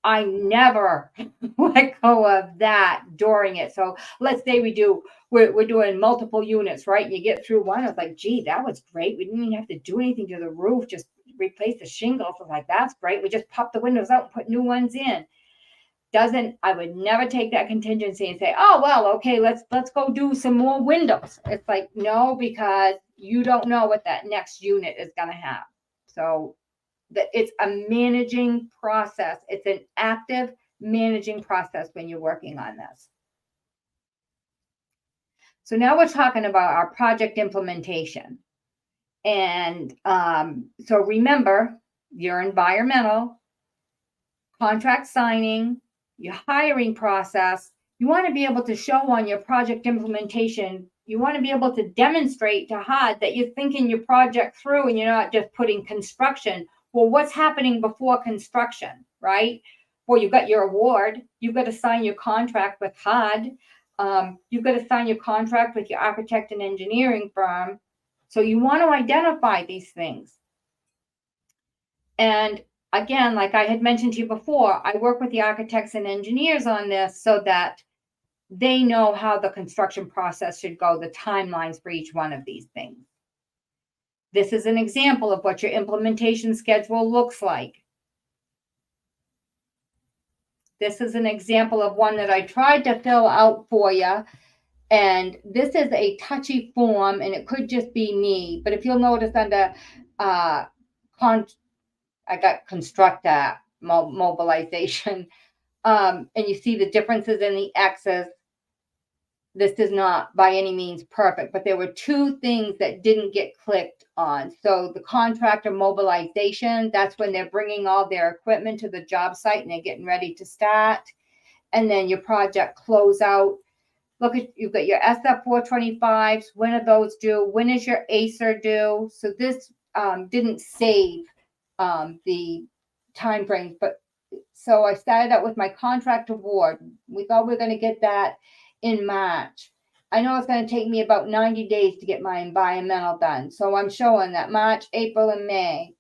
I never let go of that during it. So let's say we're doing multiple units, right? You get through one, it's like, gee, that was great. We didn't even have to do anything to the roof, just replace the shingles. I was like, that's great. We just pop the windows out and put new ones in. I would never take that contingency and say, oh, well, okay, let's go do some more windows. It's like, no, because you don't know what that next unit is going to have. So that it's a managing process. It's an active managing process when you're working on this. So now we're talking about our project implementation. And so remember, your environmental, contract signing, your hiring process, you want to be able to show on your project implementation, you want to be able to demonstrate to HUD that you're thinking your project through and you're not just putting construction. Well, what's happening before construction, right? Well, you've got your award. You've got to sign your contract with HUD. You've got to sign your contract with your architect and engineering firm. So you want to identify these things. And again, like I had mentioned to you before, I work with the architects and engineers on this so that they know how the construction process should go, the timelines for each one of these things. This is an example of what your implementation schedule looks like. This is an example of one that I tried to fill out for you. And this is a touchy form, and it could just be me. But if you'll notice under I got construct mobilization, and you see the differences in the X's. This is not by any means perfect, but there were two things that didn't get clicked on. So the contractor mobilization, that's when they're bringing all their equipment to the job site and they're getting ready to start. And then your project closeout. Look at, you've got your SF 425s. When are those due? When is your ACER due? So this didn't save the time frames, but so I started out with my contract award. We thought we were going to get that in March. I know it's going to take me about 90 days to get my environmental done. So I'm showing that March, April, and May.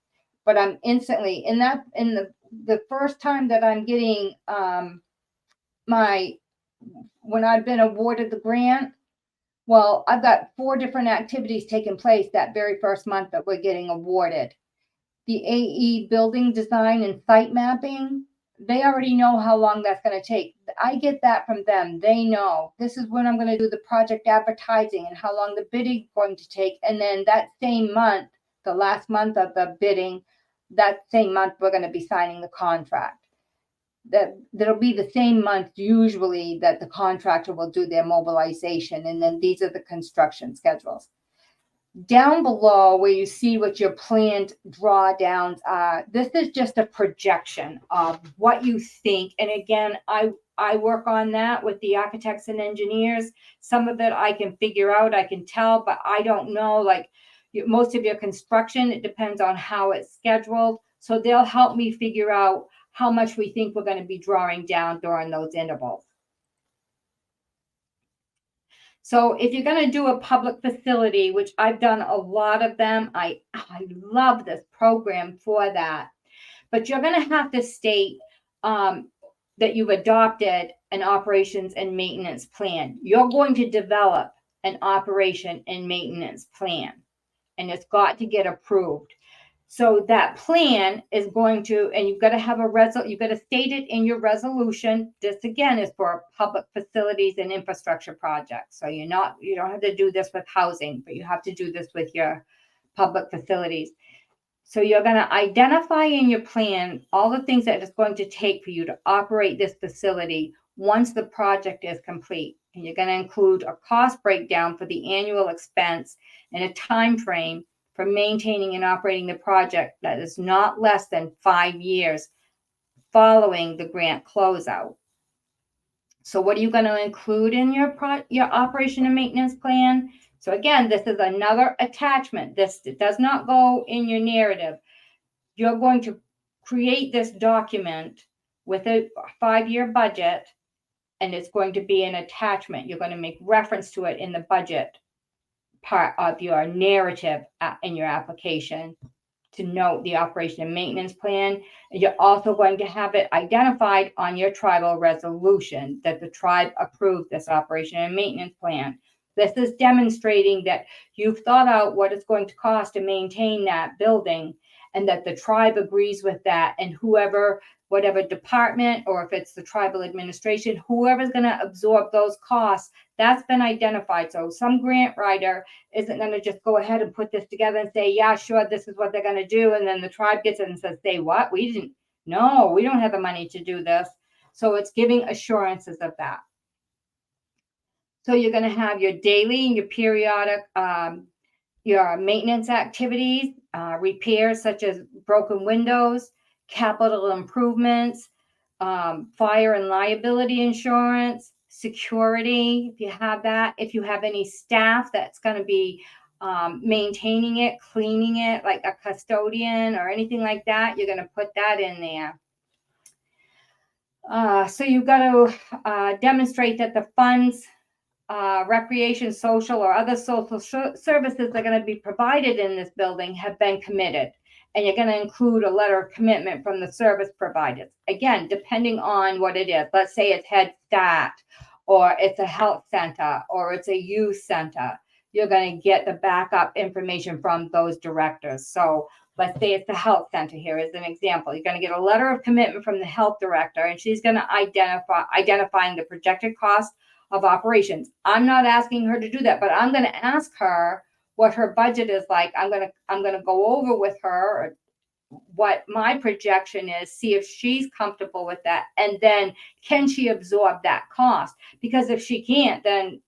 But I'm instantly in the first time that I'm getting when I've been awarded the grant. Well, I've got 4 different activities taking place that very first month that we're getting awarded. The AE building design and site mapping, they already know how long that's going to take. I get that from them. They know this is when I'm going to do the project advertising and how long the bidding is going to take. And then that same month, the last month of the bidding, that same month, we're going to be signing the contract. That'll be the same month usually that the contractor will do their mobilization. And then these are the construction schedules. Down below where you see what your planned drawdowns are, this is just a projection of what you think. And again, I work on that with the architects and engineers. Some of it I can figure out, I can tell, but I don't know, like most of your construction, it depends on how it's scheduled. So they'll help me figure out how much we think we're going to be drawing down during those intervals. So if you're going to do a public facility, which I've done a lot of them, I love this program for that. But you're going to have to state that you've adopted an operations and maintenance plan. You're going to develop an operation and maintenance plan, and it's got to get approved. So that plan is going to, and you've got to have you've got to state it in your resolution. This again is for public facilities and infrastructure projects. So you don't have to do this with housing, but you have to do this with your public facilities. So you're going to identify in your plan all the things that it's going to take for you to operate this facility once the project is complete. And you're going to include a cost breakdown for the annual expense and a time frame for maintaining and operating the project that is not less than 5 years following the grant closeout. So what are you going to include in your operation and maintenance plan? So again, this is another attachment. This does not go in your narrative. You're going to create this document with a 5-year budget, and it's going to be an attachment. You're going to make reference to it in the budget part of your narrative in your application to note the operation and maintenance plan. And you're also going to have it identified on your tribal resolution that the tribe approved this operation and maintenance plan. This is demonstrating that you've thought out what it's going to cost to maintain that building and that the tribe agrees with that, and whatever department, or if it's the tribal administration, whoever's going to absorb those costs, that's been identified. So some grant writer isn't going to just go ahead and put this together and say, yeah, sure, this is what they're going to do. And then the tribe gets it and says, say what? We don't have the money to do this. So it's giving assurances of that. So you're going to have your daily and your periodic, your maintenance activities, repairs such as broken windows, capital improvements, fire and liability insurance, security, if you have that. If you have any staff that's going to be maintaining it, cleaning it, like a custodian or anything like that, you're going to put that in there. So you've got to demonstrate that the funds, recreation, social, or other social services that are going to be provided in this building have been committed. And you're going to include a letter of commitment from the service providers. Again, depending on what it is. Let's say it's Head Start, or it's a health center, or it's a youth center. You're going to get the backup information from those directors. So let's say it's the health center here as an example. You're going to get a letter of commitment from the health director, and she's going to identifying the projected cost of operations. I'm not asking her to do that, but I'm going to ask her what her budget is like. I'm going to go over with her what my projection is, see if she's comfortable with that, and then can she absorb that cost? Because if she can't, then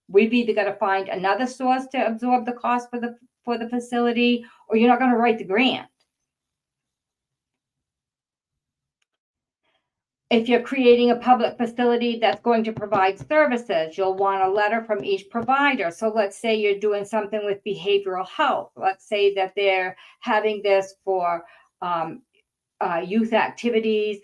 we've either got to find another source to absorb the cost for the facility, or you're not going to write the grant. If you're creating a public facility that's going to provide services, you'll want a letter from each provider. So let's say you're doing something with behavioral health. Let's say that they're having this for youth activities.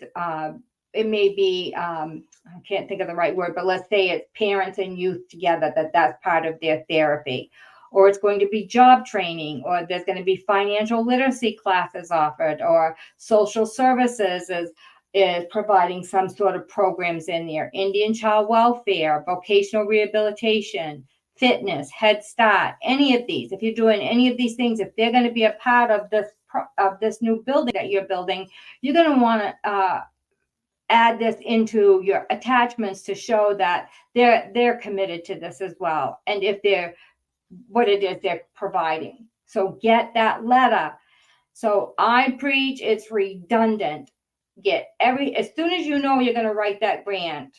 It may be, I can't think of the right word, but let's say it's parents and youth together, that's part of their therapy. Or it's going to be job training, or there's going to be financial literacy classes offered, or social services is providing some sort of programs in there. Indian child welfare, vocational rehabilitation, fitness, Head Start, any of these. If you're doing any of these things, if they're going to be a part of this new building that you're building, you're going to want to add this into your attachments to show that they're committed to this as well, and if what it is they're providing. So get that letter. So I preach it's redundant. As soon as you know you're going to write that grant,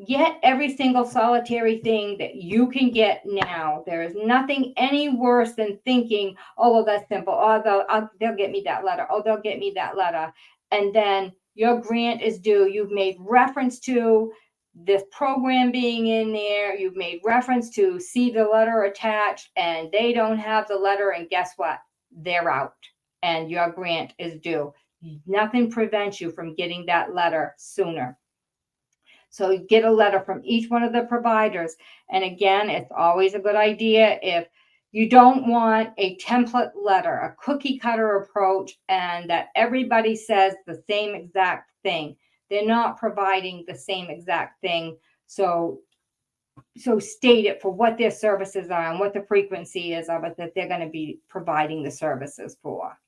get every single solitary thing that you can get now. There is nothing any worse than thinking, oh, well, that's simple. Oh, they'll get me that letter. Oh, they'll get me that letter. And then your grant is due. You've made reference to this program being in there. You've made reference to see the letter attached, and they don't have the letter. And guess what? They're out, and your grant is due. Nothing prevents you from getting that letter sooner. So get a letter from each one of the providers. And again, it's always a good idea if you don't want a template letter, a cookie cutter approach, and that everybody says the same exact thing. They're not providing the same exact thing. So state it for what their services are and what the frequency is of it that they're going to be providing the services for.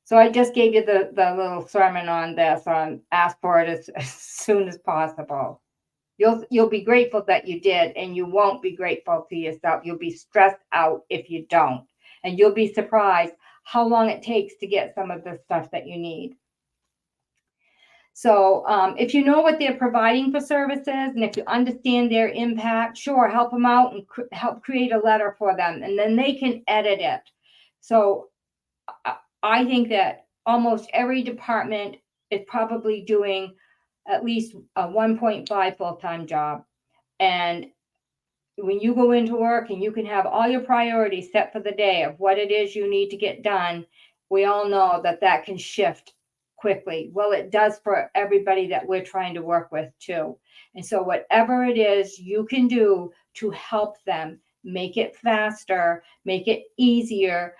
So I just gave you the little sermon on this, on ask for it as soon as possible. You'll be grateful that you did, and you won't be grateful to yourself. You'll be stressed out if you don't. And you'll be surprised how long it takes to get some of the stuff that you need. So if you know what they're providing for services, and if you understand their impact, sure, help them out and help create a letter for them, and then they can edit it. So I think that almost every department is probably doing at least a 1.5 full-time job. And when you go into work and you can have all your priorities set for the day of what it is you need to get done, we all know that that can shift quickly. Well, it does for everybody that we're trying to work with too. And so whatever it is you can do to help them, make it faster, make it easier.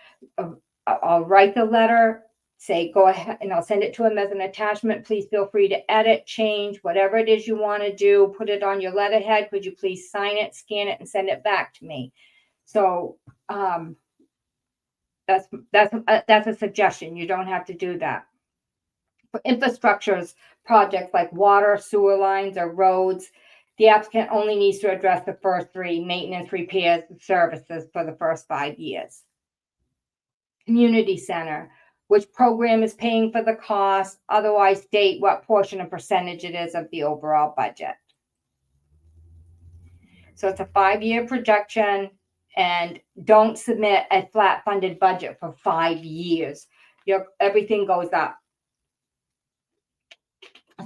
I'll write the letter, say, go ahead, and I'll send it to them as an attachment. Please feel free to edit, change, whatever it is you want to do, put it on your letterhead. Could you please sign it, scan it, and send it back to me? So that's a suggestion. You don't have to do that. For infrastructures projects like water, sewer lines, or roads, the applicant only needs to address the first three: maintenance, repairs, and services for the first 5 years. Community center, which program is paying for the cost, otherwise state what portion and percentage it is of the overall budget. So it's a 5-year projection, and don't submit a flat funded budget for 5 years. Everything goes up.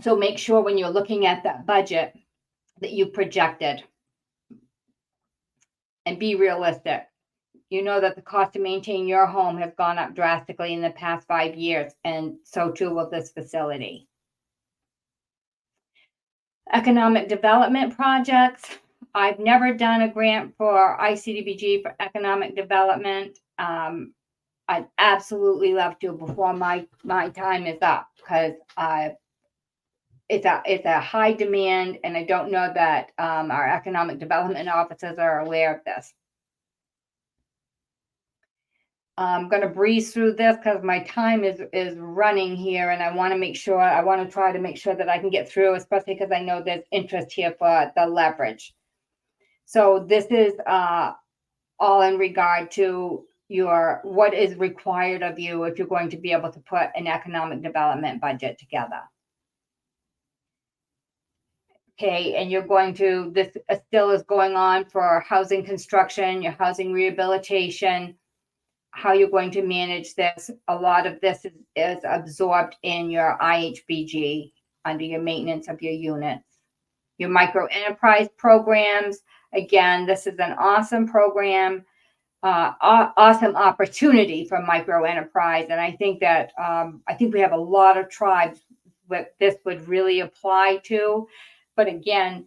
So make sure when you're looking at that budget that you projected, and be realistic. You know that the cost to maintain your home has gone up drastically in the past 5 years, and so too will this facility. Economic development projects. I've never done a grant for ICDBG for economic development. I'd absolutely love to before my time is up, because it's a high demand, and I don't know that our economic development officers are aware of this. I'm going to breeze through this because my time is running here, and I want to try to make sure that I can get through, especially because I know there's interest here for the leverage. So this is all in regard to what is required of you if you're going to be able to put an economic development budget together. Okay, and this still is going on for housing construction, your housing rehabilitation, how you're going to manage this. A lot of this is absorbed in your IHBG under your maintenance of your units. Your micro enterprise programs. Again, this is an awesome program, awesome opportunity for micro enterprise. And I think that we have a lot of tribes that this would really apply to. But again,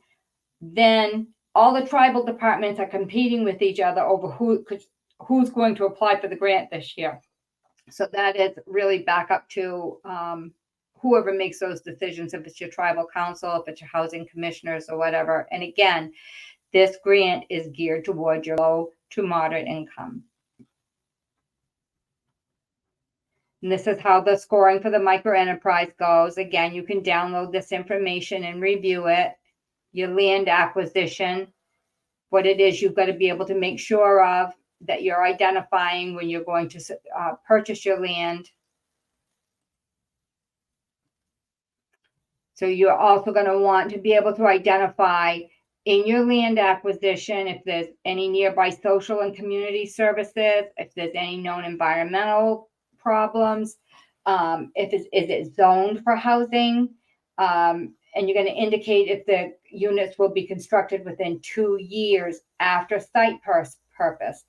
then all the tribal departments are competing with each other over who's going to apply for the grant this year. So that is really back up to whoever makes those decisions, if it's your tribal council, if it's your housing commissioners or whatever. And again, this grant is geared towards your low to moderate income. And this is how the scoring for the micro enterprise goes. Again, you can download this information and review it. Your land acquisition, what it is you've got to be able to make sure of, that you're identifying when you're going to purchase your land. So you're also going to want to be able to identify in your land acquisition if there's any nearby social and community services, if there's any known environmental problems, is it zoned for housing, and you're going to indicate if the units will be constructed within 2 years after site purchase.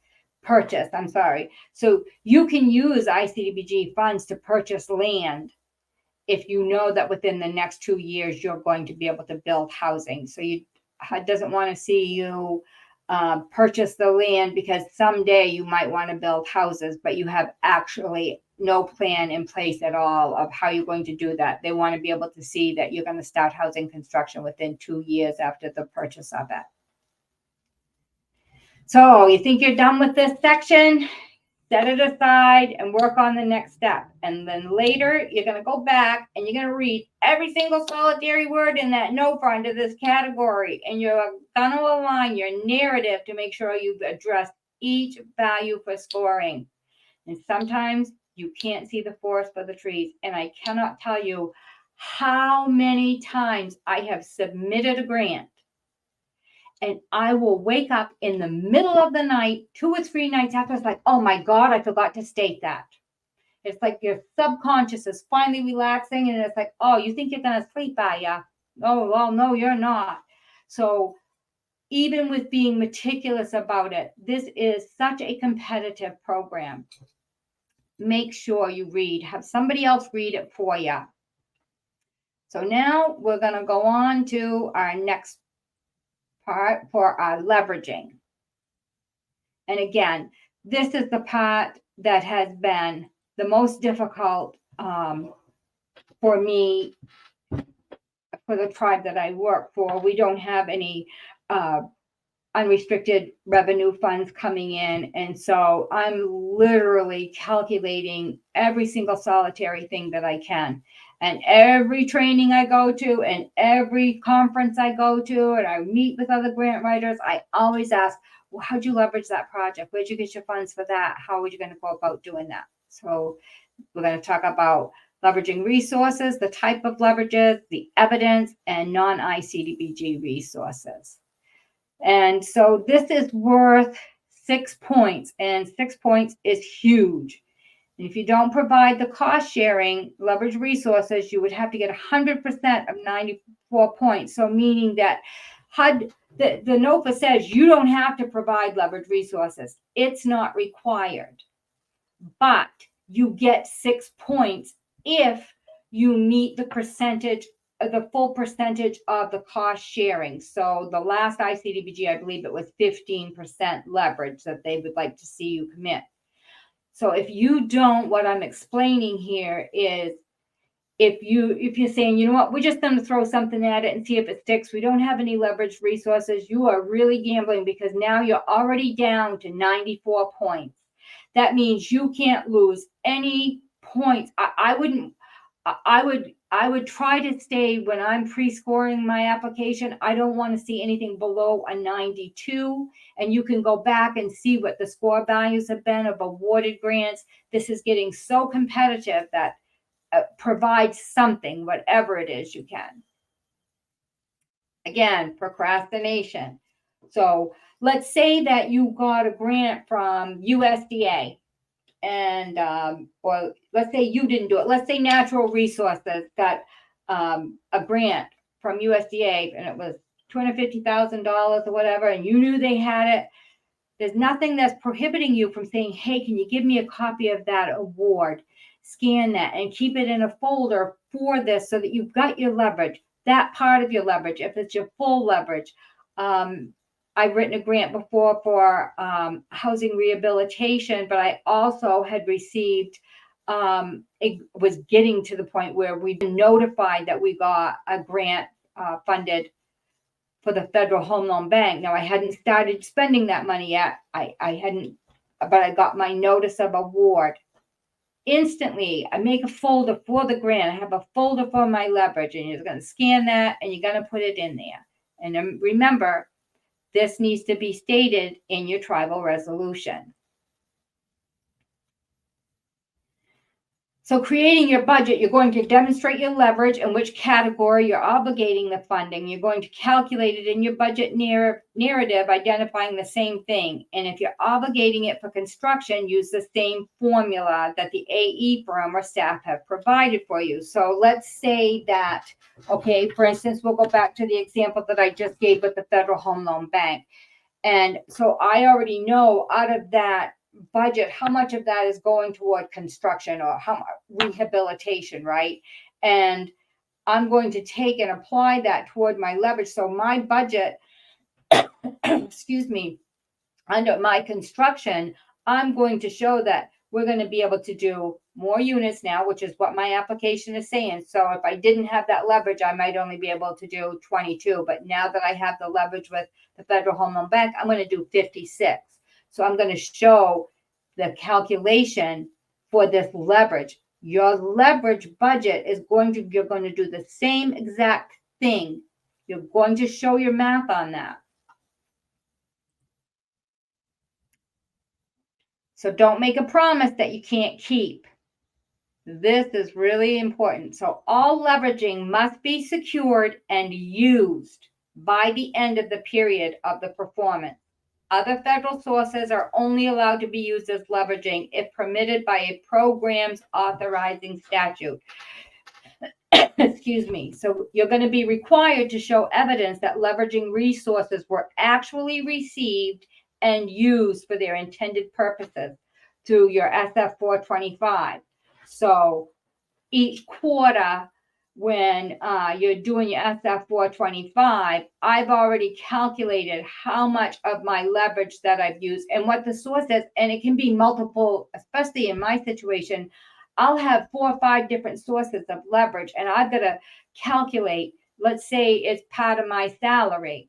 So you can use ICDBG funds to purchase land if you know that within the next 2 years you're going to be able to build housing. So it doesn't want to see you purchase the land because someday you might want to build houses, but you have actually no plan in place at all of how you're going to do that. They want to be able to see that you're going to start housing construction within 2 years after the purchase of it. So you think you're done with this section? Set it aside and work on the next step. And then later, you're going to go back and you're going to read every single solitary word in that note under this category. And you're going to align your narrative to make sure you've addressed each value for scoring. And sometimes you can't see the forest for the trees. And I cannot tell you how many times I have submitted a grant and I will wake up in the middle of the night, 2 or 3 nights after. It's like, oh my God, I forgot to state that. It's like your subconscious is finally relaxing. And it's like, oh, you think you're going to sleep, are you? Oh, well, no, you're not. So even with being meticulous about it, this is such a competitive program. Make sure you read. Have somebody else read it for you. So now we're going to go on to our next part for our leveraging. And again, this is the part that has been the most difficult for me, for the tribe that I work for. We don't have any unrestricted revenue funds coming in. And so I'm literally calculating every single solitary thing that I can. And every training I go to and every conference I go to and I meet with other grant writers, I always ask, well, how'd you leverage that project? Where'd you get your funds for that? How are you going to go about doing that? So we're going to talk about leveraging resources, the type of leverages, the evidence, and non-ICDBG resources. And so this is worth 6 points, and 6 points is huge. And if you don't provide the cost sharing leverage resources, you would have to get 100% of 94 points. So meaning that HUD, the NOFA says you don't have to provide leverage resources. It's not required. But you get 6 points if you meet the percentage, the full percentage of the cost sharing. So the last ICDBG, I believe it was 15% leverage that they would like to see you commit. So if you don't, what I'm explaining here is if you're saying, you know what, we're just going to throw something at it and see if it sticks. We don't have any leverage resources. You are really gambling because now you're already down to 94 points. That means you can't lose any points. I would try to stay when I'm pre-scoring my application. I don't want to see anything below a 92. And you can go back and see what the score values have been of awarded grants. This is getting so competitive that provide something, whatever it is you can. Again, procrastination. So let's say that you got a grant from USDA. And or let's say you didn't do it. Let's say Natural Resources got a grant from USDA and it was $250,000 or whatever, and you knew they had it. There's nothing that's prohibiting you from saying, hey, can you give me a copy of that award? Scan that and keep it in a folder for this so that you've got your leverage, that part of your leverage, if it's your full leverage. I've written a grant before for housing rehabilitation, but I also had received, it was getting to the point where we've been notified that we got a grant funded for the Federal Home Loan Bank. Now, I hadn't started spending that money yet. I hadn't, but I got my notice of award. Instantly, I make a folder for the grant. I have a folder for my leverage, and you're going to scan that, and you're going to put it in there. And then remember, this needs to be stated in your tribal resolution. So creating your budget, you're going to demonstrate your leverage and which category you're obligating the funding. You're going to calculate it in your budget narrative, identifying the same thing. And if you're obligating it for construction, use the same formula that the AE firm or staff have provided for you. So let's say that, okay, for instance, we'll go back to the example that I just gave with the Federal Home Loan Bank. And so I already know out of that budget how much of that is going toward construction or how rehabilitation, right? And I'm going to take and apply that toward my leverage. So my budget, excuse me, under my construction, I'm going to show that we're going to be able to do more units now, which is what my application is saying. So if I didn't have that leverage, I might only be able to do 22. But now that I have the leverage with the Federal Home Loan Bank, I'm going to do 56. So I'm going to show the calculation for this leverage. Your leverage budget is you're going to do the same exact thing. You're going to show your math on that. So don't make a promise that you can't keep. This is really important. So all leveraging must be secured and used by the end of the period of the performance. Other federal sources are only allowed to be used as leveraging if permitted by a program's authorizing statute. Excuse me. So you're going to be required to show evidence that leveraging resources were actually received and used for their intended purposes through your SF 425. So each quarter, when you're doing your SF 425, I've already calculated how much of my leverage that I've used and what the source is. And it can be multiple, especially in my situation. I'll have 4 or 5 different sources of leverage, and I've got to calculate, let's say it's part of my salary.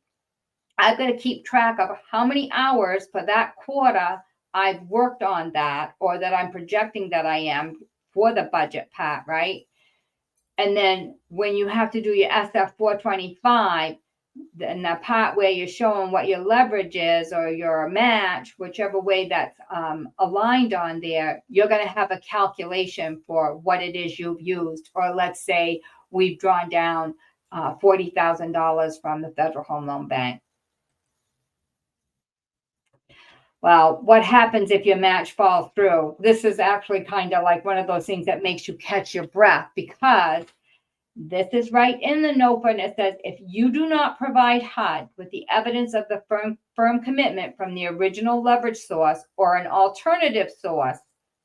I've got to keep track of how many hours for that quarter I've worked on that, or that I'm projecting that I am for the budget part, right? And then when you have to do your SF 425, and the part where you're showing what your leverage is or your match, whichever way that's aligned on there, you're going to have a calculation for what it is you've used. Or let's say we've drawn down $40,000 from the Federal Home Loan Bank. Well, what happens if your match falls through? This is actually kind of like one of those things that makes you catch your breath, because this is right in the NOFA, and it says, if you do not provide HUD with the evidence of the firm commitment from the original leverage source or an alternative source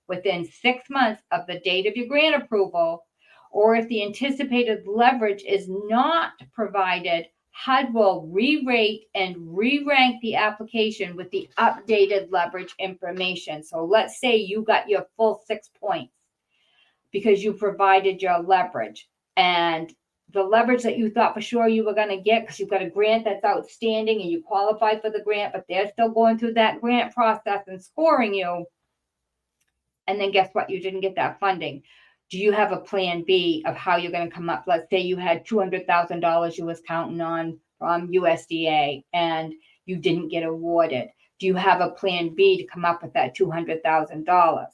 within 6 months of the date of your grant approval, or if the anticipated leverage is not provided, HUD will re-rate and re-rank the application with the updated leverage information. So let's say you got your full 6 points because you provided your leverage, and the leverage that you thought for sure you were going to get because you've got a grant that's outstanding and you qualify for the grant, but they're still going through that grant process and scoring you. And then guess what? You didn't get that funding. Do you have a plan B of how you're going to come up? Let's say you had $200,000 you was counting on from USDA and you didn't get awarded. Do you have a plan B to come up with that $200,000?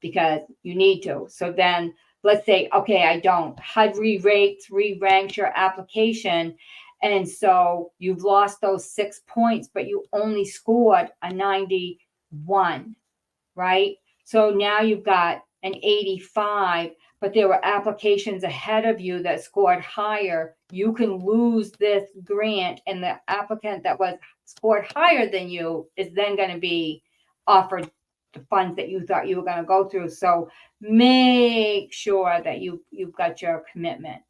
Because you need to. So then let's say, okay, I don't. HUD re-rates, re-ranks your application. And so you've lost those 6 points, but you only scored a 91, right? So now you've got an 85, but there were applications ahead of you that scored higher. You can lose this grant, and the applicant that was scored higher than you is then going to be offered the funds that you thought you were going to go through. So make sure that you've got your commitment.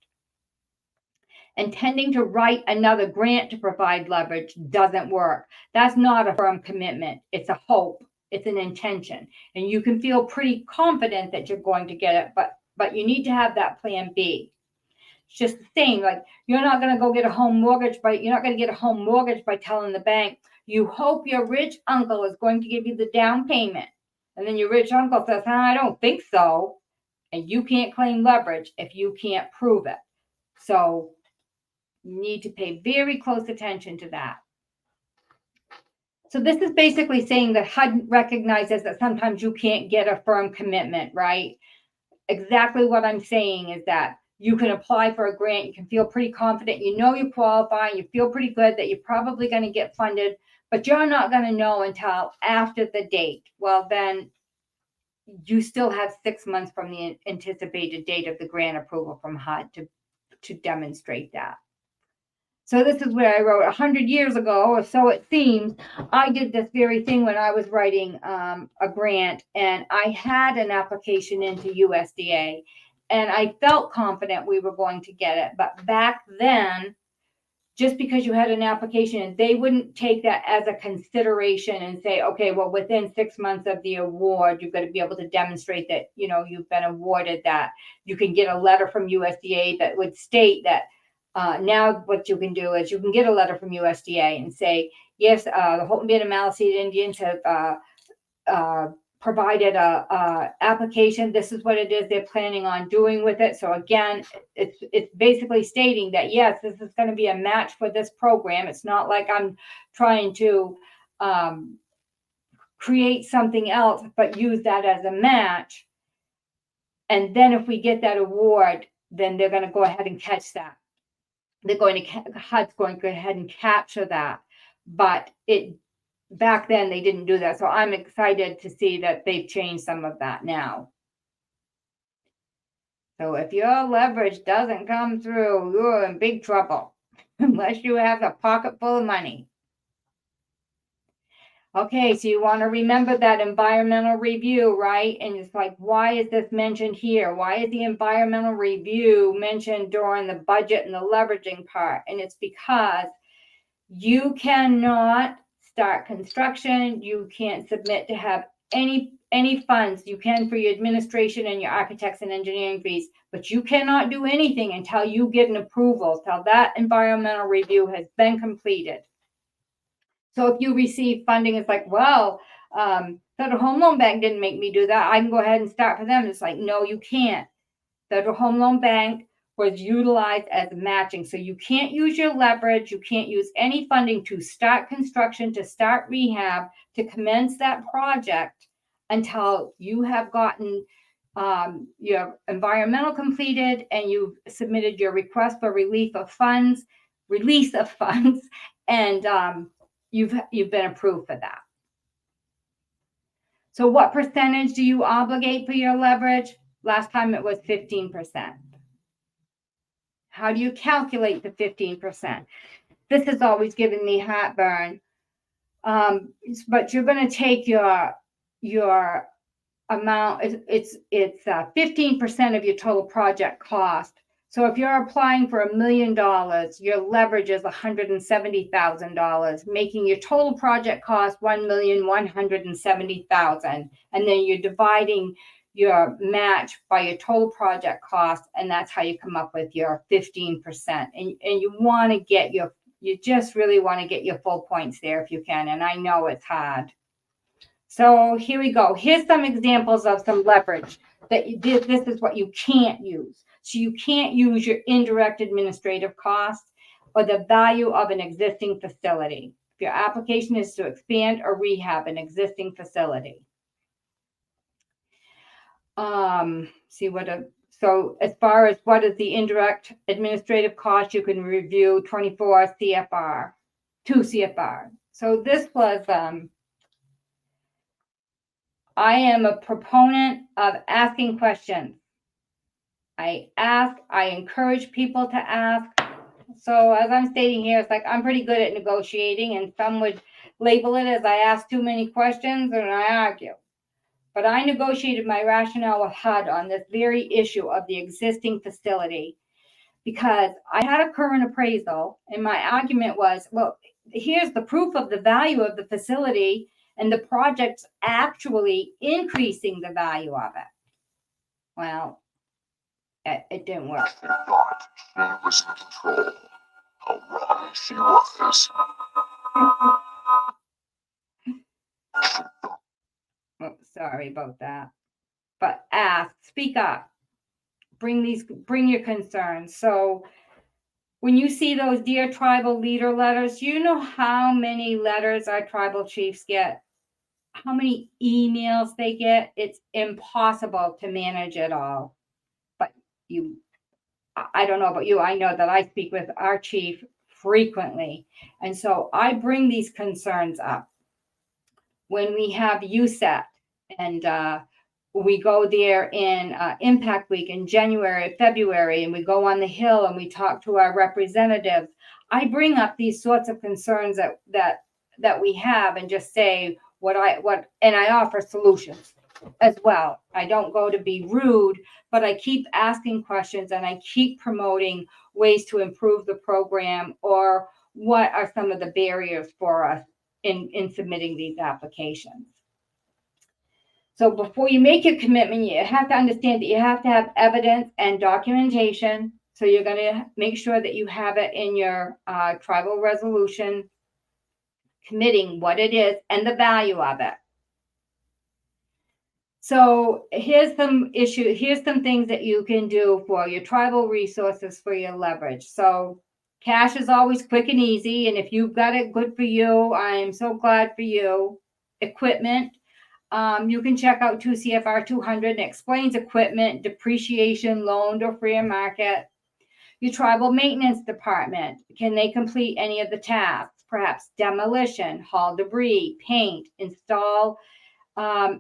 Intending to write another grant to provide leverage doesn't work. That's not a firm commitment. It's a hope. It's an intention. And you can feel pretty confident that you're going to get it, but you need to have that plan B. It's just the same. Like, you're not going to go get a home mortgage, you're not going to get a home mortgage by telling the bank, you hope your rich uncle is going to give you the down payment. And then your rich uncle says, I don't think so. And you can't claim leverage if you can't prove it. So you need to pay very close attention to that. So this is basically saying that HUD recognizes that sometimes you can't get a firm commitment, right? Exactly what I'm saying is that you can apply for a grant. You can feel pretty confident. You know you qualify. You feel pretty good that you're probably going to get funded, but you're not going to know until after the date. Well, then you still have 6 months from the anticipated date of the grant approval from HUD to demonstrate that. So this is where I wrote 100 years ago, or so it seems, I did this very thing when I was writing a grant, and I had an application into USDA, and I felt confident we were going to get it. But back then, just because you had an application, they wouldn't take that as a consideration and say, okay, well, within 6 months of the award, you've got to be able to demonstrate that, you know, you've been awarded that. You can get a letter from USDA that would state that. Now what you can do is you can get a letter from USDA and say, yes, the Holton Band of Maliseet Indians have provided a application. This is what it is they're planning on doing with it. So again, it's basically stating that, yes, this is going to be a match for this program. It's not like I'm trying to create something else, but use that as a match. And then if we get that award, then they're going to go ahead and catch that. They're going to, HUD's going to go ahead and capture that. But back then they didn't do that. So I'm excited to see that they've changed some of that now. So if your leverage doesn't come through, you're in big trouble unless you have a pocket full of money. Okay, so you want to remember that environmental review, right? And it's like, why is this mentioned here? Why is the environmental review mentioned during the budget and the leveraging part? And it's because you cannot start construction. You can't submit to have any funds. You can for your administration and your architects and engineering fees, but you cannot do anything until you get an approval, till that environmental review has been completed. So if you receive funding, it's like, well, Federal Home Loan Bank didn't make me do that. I can go ahead and start for them. It's like, no, you can't. Federal Home Loan Bank was utilized as matching. So you can't use your leverage. You can't use any funding to start construction, to start rehab, to commence that project until you have gotten your environmental completed and you've submitted your request for release of funds, and you've been approved for that. So what percentage do you obligate for your leverage? Last time it was 15%. How do you calculate the 15%? This has always given me heartburn. But you're going to take your amount. It's 15% of your total project cost. So if you're applying for $1 million, your leverage is $170,000, making your total project cost $1,170,000, and then you're dividing your match by your total project cost, and that's how you come up with your 15%. And you want to get you just really want to get your full points there if you can. And I know it's hard. So here we go. Here's some examples of some leverage that this is what you can't use. So you can't use your indirect administrative costs or the value of an existing facility. If your application is to expand or rehab an existing facility. So as far as what is the indirect administrative cost, you can review 24 CFR, 2 CFR. So this was, I am a proponent of asking questions. I encourage people to ask. So as I'm stating here, it's like I'm pretty good at negotiating, and some would label it as I ask too many questions and I argue. But I negotiated my rationale with HUD on this very issue of the existing facility because I had a current appraisal, and my argument was, well, here's the proof of the value of the facility and the project's actually increasing the value of it. Well, it didn't work. I thought she was in control. How wrong she was. Oh, sorry about that. But ask, speak up, bring your concerns. So when you see those Dear Tribal Leader letters, you know how many letters our tribal chiefs get, how many emails they get. It's impossible to manage it all. But I don't know about you. I know that I speak with our chief frequently. And so I bring these concerns up. When we have USET and we go there in Impact Week in January, February, and we go on the Hill and we talk to our representatives, I bring up these sorts of concerns that we have and just say and I offer solutions. as well. I don't go to be rude, but I keep asking questions and I keep promoting ways to improve the program, or what are some of the barriers for us in submitting these applications. So before you make your commitment, you have to understand that you have to have evidence and documentation. So you're going to make sure that you have it in your tribal resolution, committing what it is and the value of it. So here's some things that you can do for your tribal resources for your leverage. So cash is always quick and easy. And if you've got it, good for you. I am so glad for you. Equipment. You can check out 2 CFR 200. It explains equipment, depreciation, loaned or fair market. Your tribal maintenance department. Can they complete any of the tasks? Perhaps demolition, haul debris, paint, install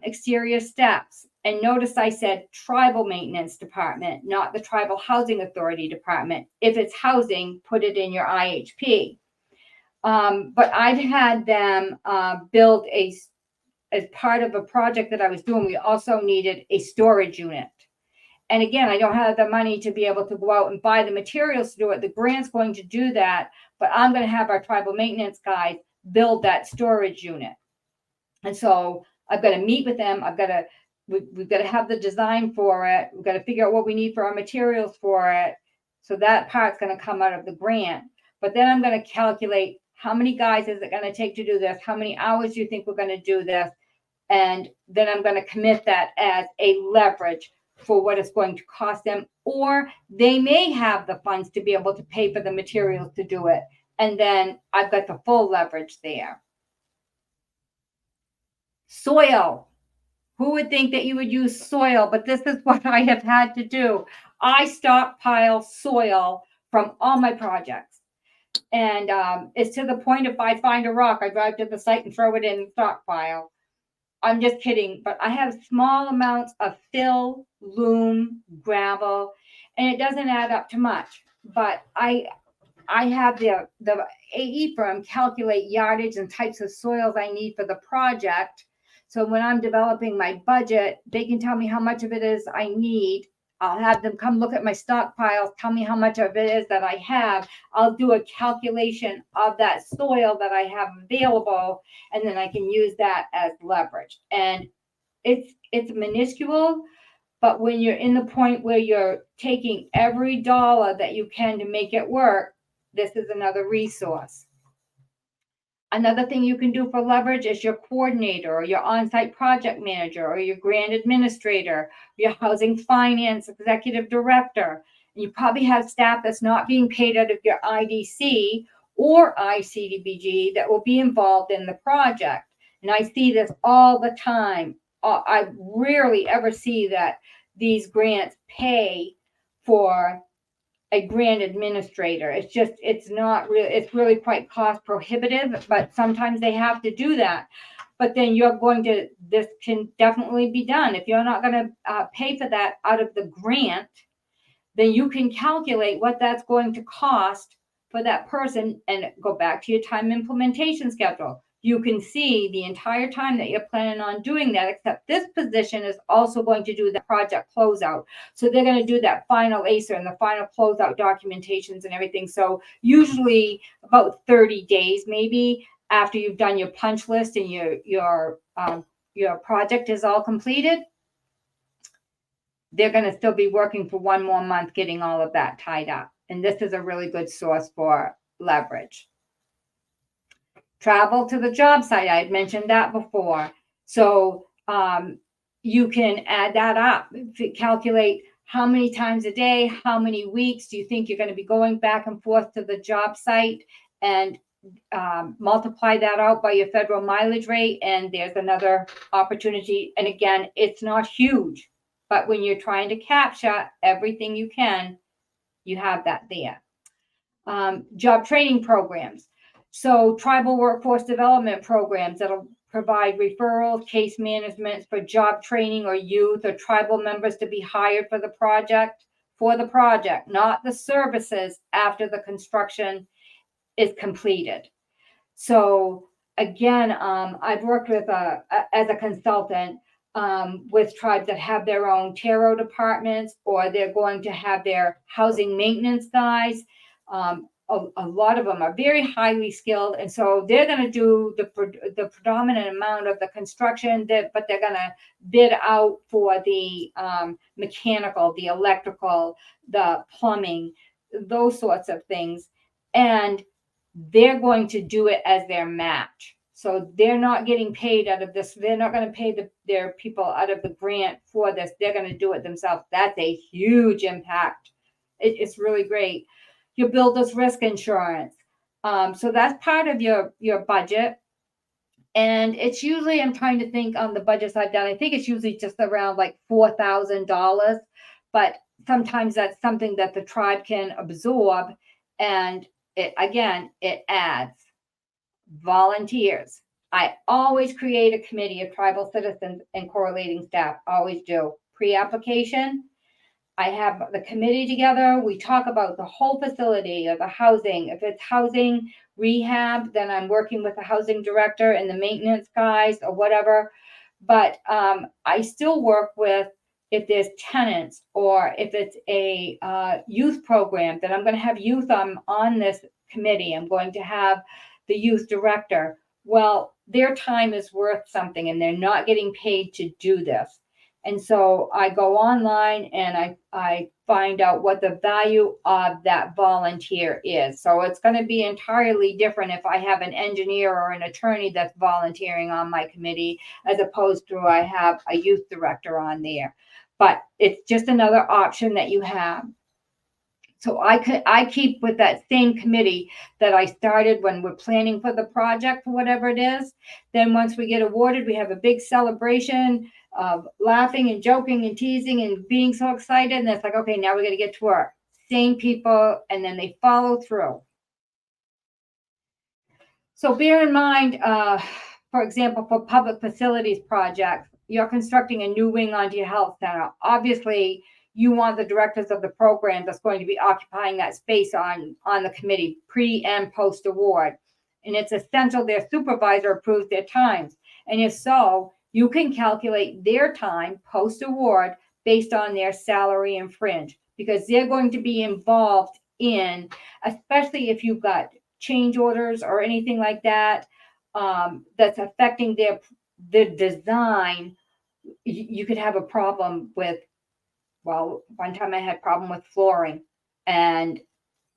exterior steps. And notice I said tribal maintenance department, not the tribal housing authority department. If it's housing, put it in your IHP. But I've had them build as part of a project that I was doing, we also needed a storage unit. And again, I don't have the money to be able to go out and buy the materials to do it. The grant's going to do that, but I'm going to have our tribal maintenance guys build that storage unit. And so I've got to meet with them. We've got to have the design for it. We've got to figure out what we need for our materials for it. So that part's going to come out of the grant. But then I'm going to calculate how many guys is it going to take to do this? How many hours do you think we're going to do this? And then I'm going to commit that as a leverage for what it's going to cost them. Or they may have the funds to be able to pay for the materials to do it. And then I've got the full leverage there. Soil. Who would think that you would use soil? But this is what I have had to do. I stockpile soil from all my projects. And it's to the point if I find a rock, I drive to the site and throw it in the stockpile. I'm just kidding. But I have small amounts of fill, loam, gravel, and it doesn't add up to much. But I have the AE firm calculate yardage and types of soils I need for the project. So when I'm developing my budget, they can tell me how much of it is I need. I'll have them come look at my stockpiles, tell me how much of it is that I have. I'll do a calculation of that soil that I have available, and then I can use that as leverage. And it's minuscule, but when you're in the point where you're taking every dollar that you can to make it work, this is another resource. Another thing you can do for leverage is your coordinator or your on-site project manager or your grant administrator, your housing finance executive director. And you probably have staff that's not being paid out of your IDC or ICDBG that will be involved in the project. And I see this all the time. I rarely ever see that these grants pay for a grant administrator. It's not really, it's really quite cost prohibitive, but sometimes they have to do that. But then this can definitely be done. If you're not going to pay for that out of the grant, then you can calculate what that's going to cost for that person and go back to your time implementation schedule. You can see the entire time that you're planning on doing that, except this position is also going to do the project closeout. So they're going to do that final ACER and the final closeout documentations and everything. So usually about 30 days, maybe after you've done your punch list and your project is all completed, they're going to still be working for one more month getting all of that tied up. And this is a really good source for leverage. Travel to the job site. I had mentioned that before. So you can add that up, calculate how many times a day, how many weeks do you think you're going to be going back and forth to the job site, and multiply that out by your federal mileage rate. And there's another opportunity. And again, it's not huge, but when you're trying to capture everything you can, you have that there. Job training programs. So tribal workforce development programs that'll provide referrals, case management for job training or youth or tribal members to be hired for the project, not the services after the construction is completed. So again, I've worked with as a consultant with tribes that have their own tarot departments, or they're going to have their housing maintenance guys. A lot of them are very highly skilled, and so they're going to do the predominant amount of the construction, but they're going to bid out for the mechanical, the electrical, the plumbing, those sorts of things, and they're going to do it as their match. So they're not getting paid out of this. They're not going to pay their people out of the grant for this. They're going to do it themselves. That's a huge impact. It's really great. Your builder's risk insurance. So that's part of your budget. And it's usually, I'm trying to think on the budgets I've done, I think it's usually just around like $4,000. But sometimes that's something that the tribe can absorb. And it adds volunteers. I always create a committee of tribal citizens and correlating staff. Always do. Pre-application, I have the committee together. We talk about the whole facility or the housing. If it's housing rehab, then I'm working with the housing director and the maintenance guys or whatever. But I still work with, if there's tenants, or if it's a youth program, then I'm going to have youth on this committee. I'm going to have the youth director. Well, their time is worth something, and they're not getting paid to do this. And so I go online and I find out what the value of that volunteer is. So it's going to be entirely different if I have an engineer or an attorney that's volunteering on my committee, as opposed to I have a youth director on there. But it's just another option that you have. So I keep with that same committee that I started when we're planning for the project, for whatever it is. Then once we get awarded, we have a big celebration of laughing and joking and teasing and being so excited. And it's like, okay, now we got to get to work. Same people, and then they follow through. So bear in mind, for example, for public facilities projects, you're constructing a new wing onto your health center. Obviously, you want the directors of the program that's going to be occupying that space on the committee pre and post award. And it's essential their supervisor approves their times. And if so, you can calculate their time post award based on their salary and fringe, because they're going to be involved in, especially if you've got change orders or anything like that, that's affecting their design. You could have a problem with, well, one time I had a problem with flooring and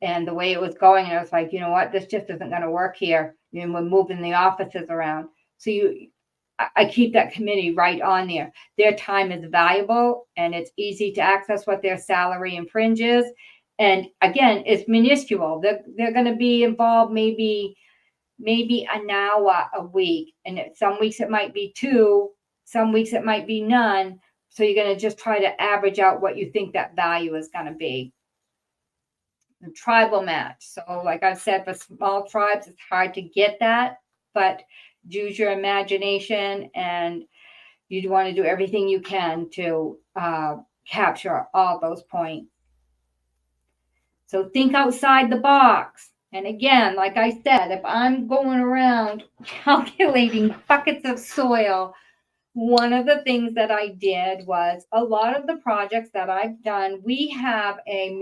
the way it was going, and I was like, you know what, this just isn't going to work here. You know, we're moving the offices around. So I keep that committee right on there. Their time is valuable, and it's easy to access what their salary and fringe is. And again, it's minuscule. They're going to be involved maybe an hour a week. And some weeks it might be 2, some weeks it might be none. So you're going to just try to average out what you think that value is going to be. The tribal match. So like I've said, for small tribes, it's hard to get that, but use your imagination, and you want to do everything you can to capture all those points. So think outside the box. And again, like I said, if I'm going around calculating buckets of soil, one of the things that I did was, a lot of the projects that I've done, we have a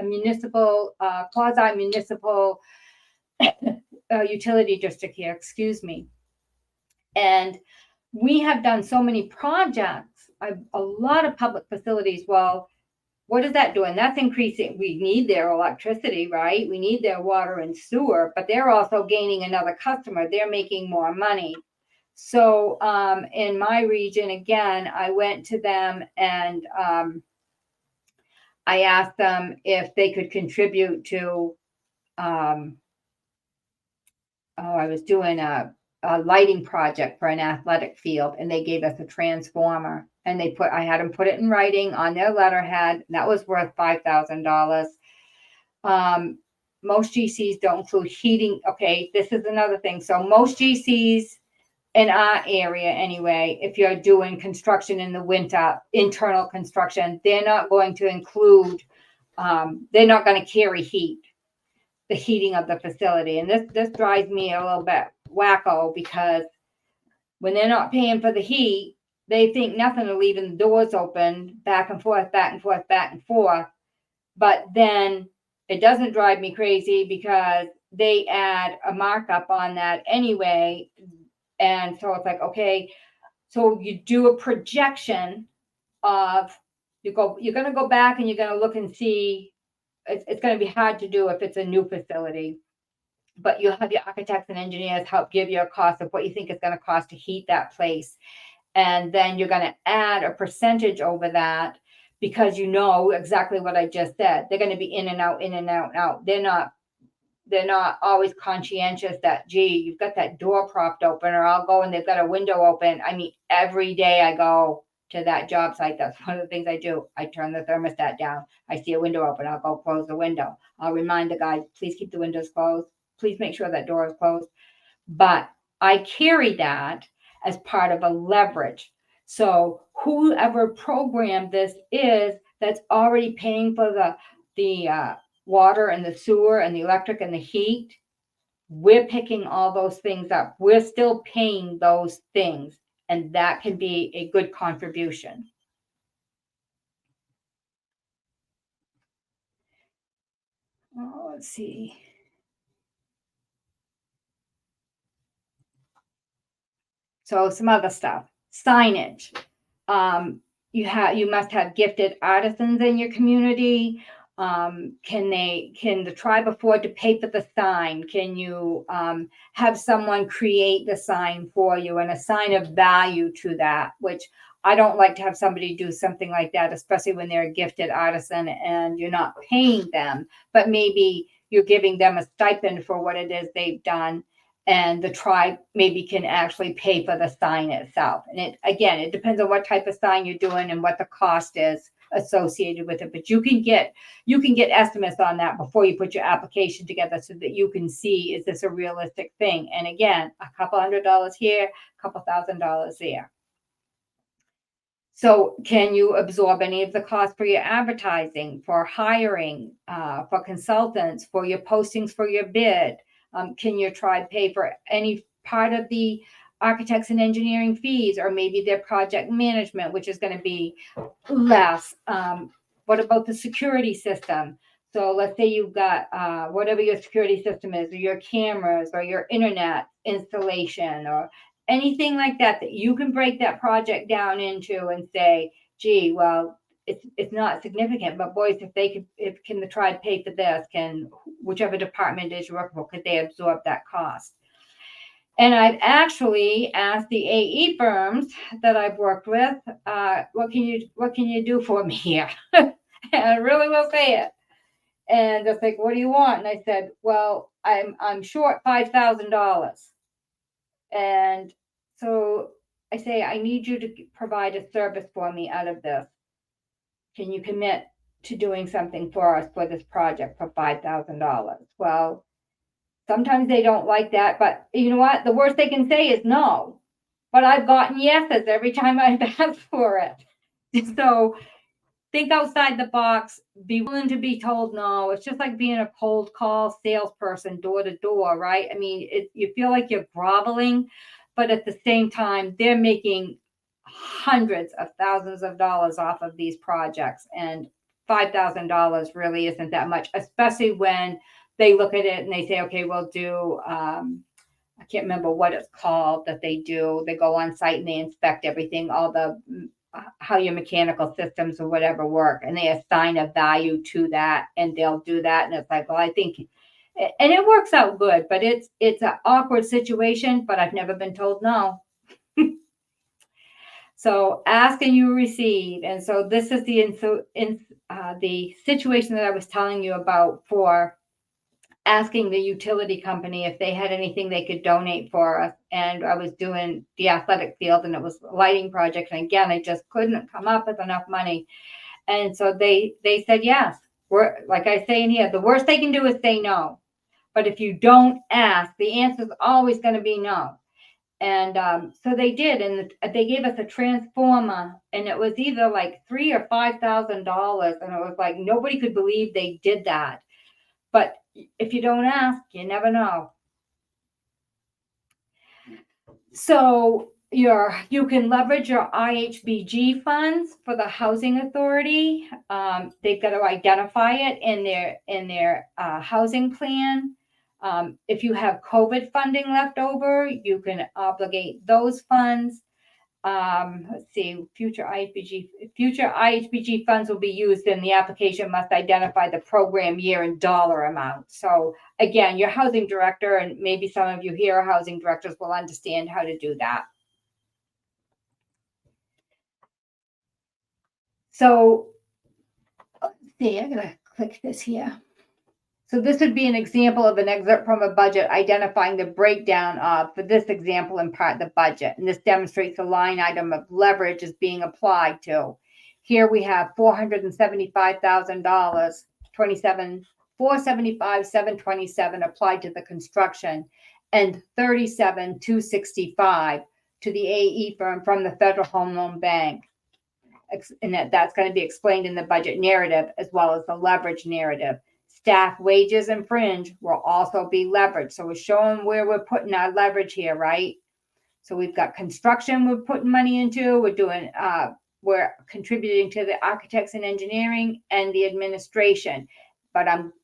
municipal, quasi-municipal utility district here, excuse me. And we have done so many projects, a lot of public facilities. Well, what is that doing? That's increasing. We need their electricity, right? We need their water and sewer, but they're also gaining another customer. They're making more money. So in my region, again, I went to them and I asked them if they could contribute to, I was doing a lighting project for an athletic field, and they gave us a transformer, and I had them put it in writing on their letterhead. That was worth $5,000. Most GCs don't include heating. Okay, this is another thing. So most GCs in our area anyway, if you're doing construction in the winter, internal construction, they're not going to include, they're not going to carry the heating of the facility. And this drives me a little bit wacko, because when they're not paying for the heat, they think nothing of leaving the doors open back and forth, back and forth, back and forth. But then it doesn't drive me crazy because they add a markup on that anyway. And so it's like, okay, so you do a projection of, you're going to go back and you're going to look and see. It's going to be hard to do if it's a new facility, but you'll have your architects and engineers help give you a cost of what you think it's going to cost to heat that place. And then you're going to add a percentage over that, because you know exactly what I just said. They're going to be in and out, in and out, out. They're not always conscientious that, gee, you've got that door propped open, or I'll go and they've got a window open. I mean, every day I go to that job site, that's one of the things I do. I turn the thermostat down. I see a window open, I'll go close the window. I'll remind the guy, please keep the windows closed. Please make sure that door is closed. But I carry that as part of a leverage. So whoever programmed this is, that's already paying for the water and the sewer and the electric and the heat, we're picking all those things up. We're still paying those things, and that can be a good contribution. Oh, let's see. So some other stuff, signage. You must have gifted artisans in your community. Can the tribe afford to pay for the sign? Can you have someone create the sign for you and assign a value to that? Which I don't like to have somebody do something like that, especially when they're a gifted artisan and you're not paying them, but maybe you're giving them a stipend for what it is they've done. And the tribe maybe can actually pay for the sign itself. And it depends on what type of sign you're doing and what the cost is associated with it. But you can get estimates on that before you put your application together, so that you can see, is this a realistic thing? And again, a couple $100 here, a couple $1,000 there. So can you absorb any of the cost for your advertising, for hiring, for consultants, for your postings, for your bid? Can your tribe pay for any part of the architects and engineering fees, or maybe their project management, which is going to be less? What about the security system? So let's say you've got whatever your security system is, or your cameras, or your internet installation, or anything like that, that you can break that project down into and say, gee, well, it's not significant, but boys, if can the tribe pay for this? Can whichever department is working for, could they absorb that cost? And I've actually asked the AE firms that I've worked with, what can you do for me here? And I really will say it. And they're like, what do you want? And I said, well, I'm short $5,000. And so I say, I need you to provide a service for me out of this. Can you commit to doing something for us for this project for $5,000? Well, sometimes they don't like that, but you know what? The worst they can say is no. But I've gotten yeses every time I've asked for it. So think outside the box, be willing to be told no. It's just like being a cold call salesperson door to door, right? I mean, you feel like you're groveling, but at the same time, they're making hundreds of thousands of dollars off of these projects, and $5,000 really isn't that much, especially when they look at it and they say, okay, we'll do, I can't remember what it's called that they do. They go on site and they inspect everything, all the, how your mechanical systems or whatever work, and they assign a value to that, and they'll do that. And it's like, well, I think, and it works out good, but it's an awkward situation, but I've never been told no. So ask and you receive. And so this is the situation that I was telling you about for asking the utility company if they had anything they could donate for us. And I was doing the athletic field, and it was a lighting project. And again, I just couldn't come up with enough money. And so they said yes. We're, like I say in here, the worst they can do is say no. But if you don't ask, the answer is always going to be no. And so they did, and they gave us a transformer, and it was either like $3,000 or $5,000, and it was like nobody could believe they did that. But if you don't ask, you never know. So you can leverage your IHBG funds for the housing authority. They've got to identify it in their housing plan. If you have COVID funding left over, you can obligate those funds. Let's see, future IHBG funds will be used, and the application must identify the program year and dollar amount. So again, your housing director, and maybe some of you here are housing directors, will understand how to do that. So let's see, I'm gonna click this here. So this would be an example of an excerpt from a budget identifying the breakdown of, for this example, in part, the budget. And this demonstrates the line item of leverage is being applied to. Here we have $475,000, $475,727 applied to the construction, and $37,265 to the AE firm from the Federal Home Loan Bank. And that's going to be explained in the budget narrative as well as the leverage narrative. Staff wages and fringe will also be leveraged. So we're showing where we're putting our leverage here, right? So we've got construction we're putting money into. We're contributing to the architects and engineering and the administration. But I'm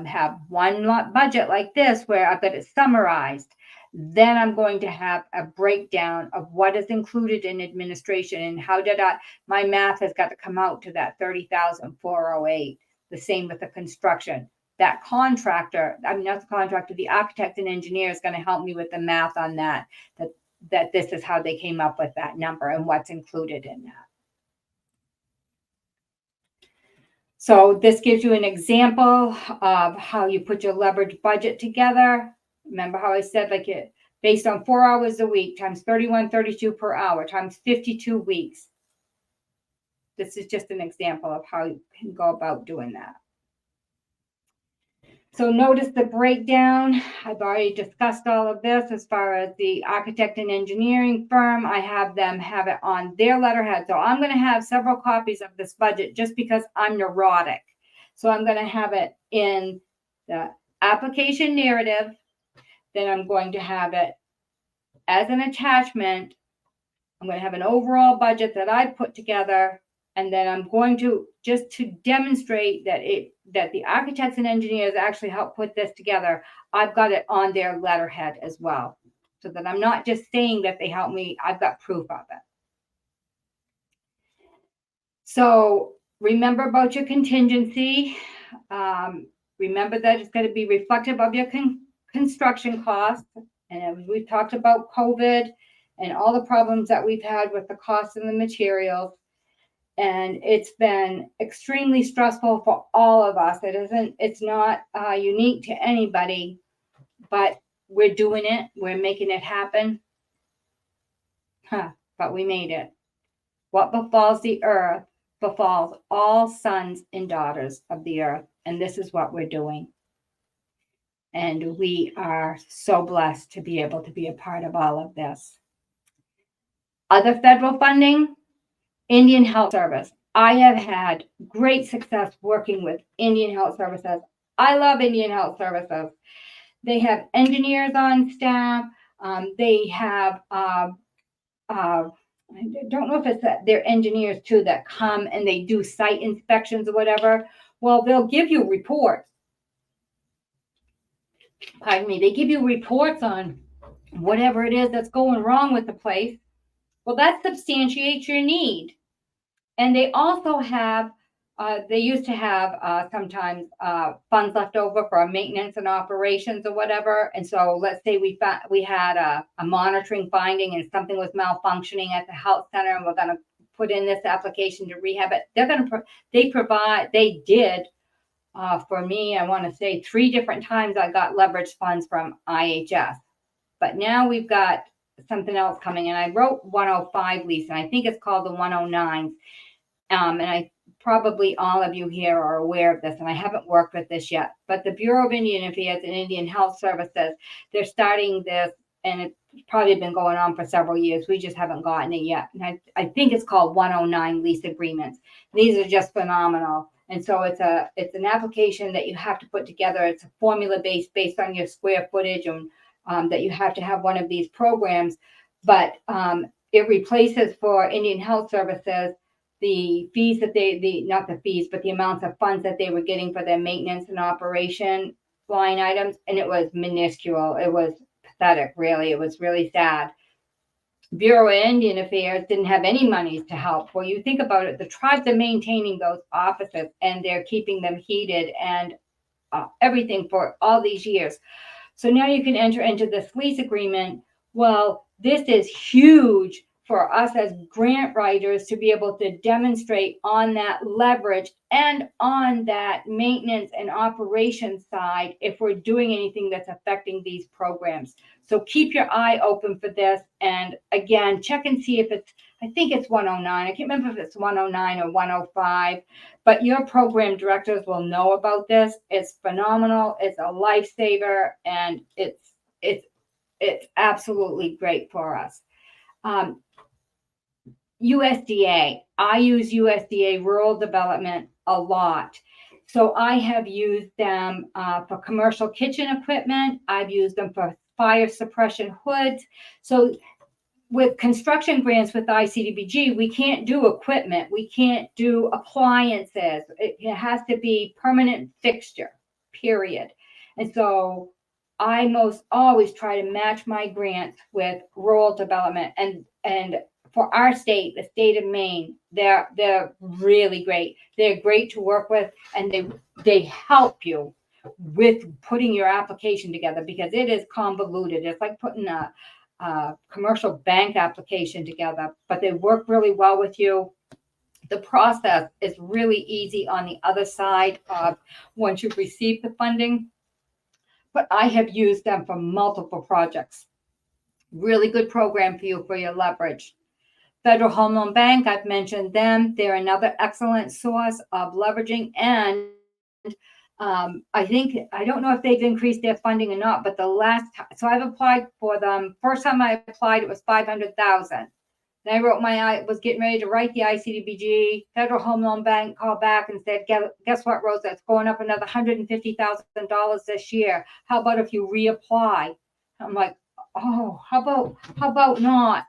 have one budget like this where I've got it summarized. Then I'm going to have a breakdown of what is included in administration and how my math has got to come out to that 30,408. The same with the construction. That contractor, not the contractor, the architect and engineer is going to help me with the math on that this is how they came up with that number and what's included in that. So this gives you an example of how you put your leverage budget together. Remember how I said, based on 4 hours a week times 31.32 per hour times 52 weeks. This is just an example of how you can go about doing that. So notice the breakdown. I've already discussed all of this as far as the architect and engineering firm. I have them have it on their letterhead. So I'm going to have several copies of this budget just because I'm neurotic. So I'm going to have it in the application narrative. Then I'm going to have it as an attachment. I'm going to have an overall budget that I put together. And then I'm going to, just to demonstrate that the architects and engineers actually help put this together, I've got it on their letterhead as well. So that I'm not just saying that they helped me, I've got proof of it. So remember about your contingency. Remember that it's going to be reflective of your construction costs. And we've talked about COVID and all the problems that we've had with the cost and the materials. And it's been extremely stressful for all of us. It's not unique to anybody, but we're doing it. We're making it happen. But we made it. What befalls the earth befalls all sons and daughters of the earth. And this is what we're doing. And we are so blessed to be able to be a part of all of this. Other federal funding. Indian Health Service. I have had great success working with Indian Health Services. I love Indian Health Services. They have engineers on staff. They have, I don't know if it's that they're engineers too that come and they do site inspections or whatever. Well, they'll give you reports. Pardon me. They give you reports on whatever it is that's going wrong with the place. Well, that substantiates your need. And they also have, they used to have sometimes funds left over for maintenance and operations or whatever. And so let's say we had a monitoring finding and something was malfunctioning at the health center and we're going to put in this application to rehab it. They did for me, I want to say 3 different times I got leverage funds from IHS. But now we've got something else coming, and I wrote 105, Lisa, and I think it's called the 109. And probably all of you here are aware of this, and I haven't worked with this yet, but the Bureau of Indian Affairs and Indian Health Services, they're starting this, and it's probably been going on for several years. We just haven't gotten it yet. And I think it's called 109 lease agreements. These are just phenomenal. And so it's an application that you have to put together. It's a formula based on your square footage, and that you have to have one of these programs. but it replaces for Indian Health Services the fees that not the fees, but the amounts of funds that they were getting for their maintenance and operation line items. And it was minuscule. It was pathetic, really. It was really sad. Bureau of Indian Affairs didn't have any monies to help. Well, you think about it, the tribes are maintaining those offices and they're keeping them heated and everything for all these years. So now you can enter into this lease agreement. Well, this is huge for us as grant writers to be able to demonstrate on that leverage and on that maintenance and operations side if we're doing anything that's affecting these programs. So keep your eye open for this. And again, check and see if it's, I think it's 109. I can't remember if it's 109 or 105, but your program directors will know about this. It's phenomenal. It's a lifesaver, and it's absolutely great for us. USDA. I use USDA Rural Development a lot. So I have used them for commercial kitchen equipment. I've used them for fire suppression hoods. So with construction grants with ICDBG, we can't do equipment. We can't do appliances. It has to be permanent fixture, period. And so I most always try to match my grants with rural development. And for our state, the state of Maine, they're really great. They're great to work with, and they help you with putting your application together because it is convoluted. It's like putting a commercial bank application together, but they work really well with you. The process is really easy on the other side of once you've received the funding. But I have used them for multiple projects. Really good program for you for your leverage. Federal Home Loan Bank, I've mentioned them. They're another excellent source of leveraging. And I don't know if they've increased their funding or not, but the last time, so I've applied for them. First time I applied, it was $500,000. Then I was getting ready to write the ICDBG. Federal Home Loan Bank called back and said, guess what, Rosa, it's going up another $150,000 this year. How about if you reapply? I'm like, oh, how about not?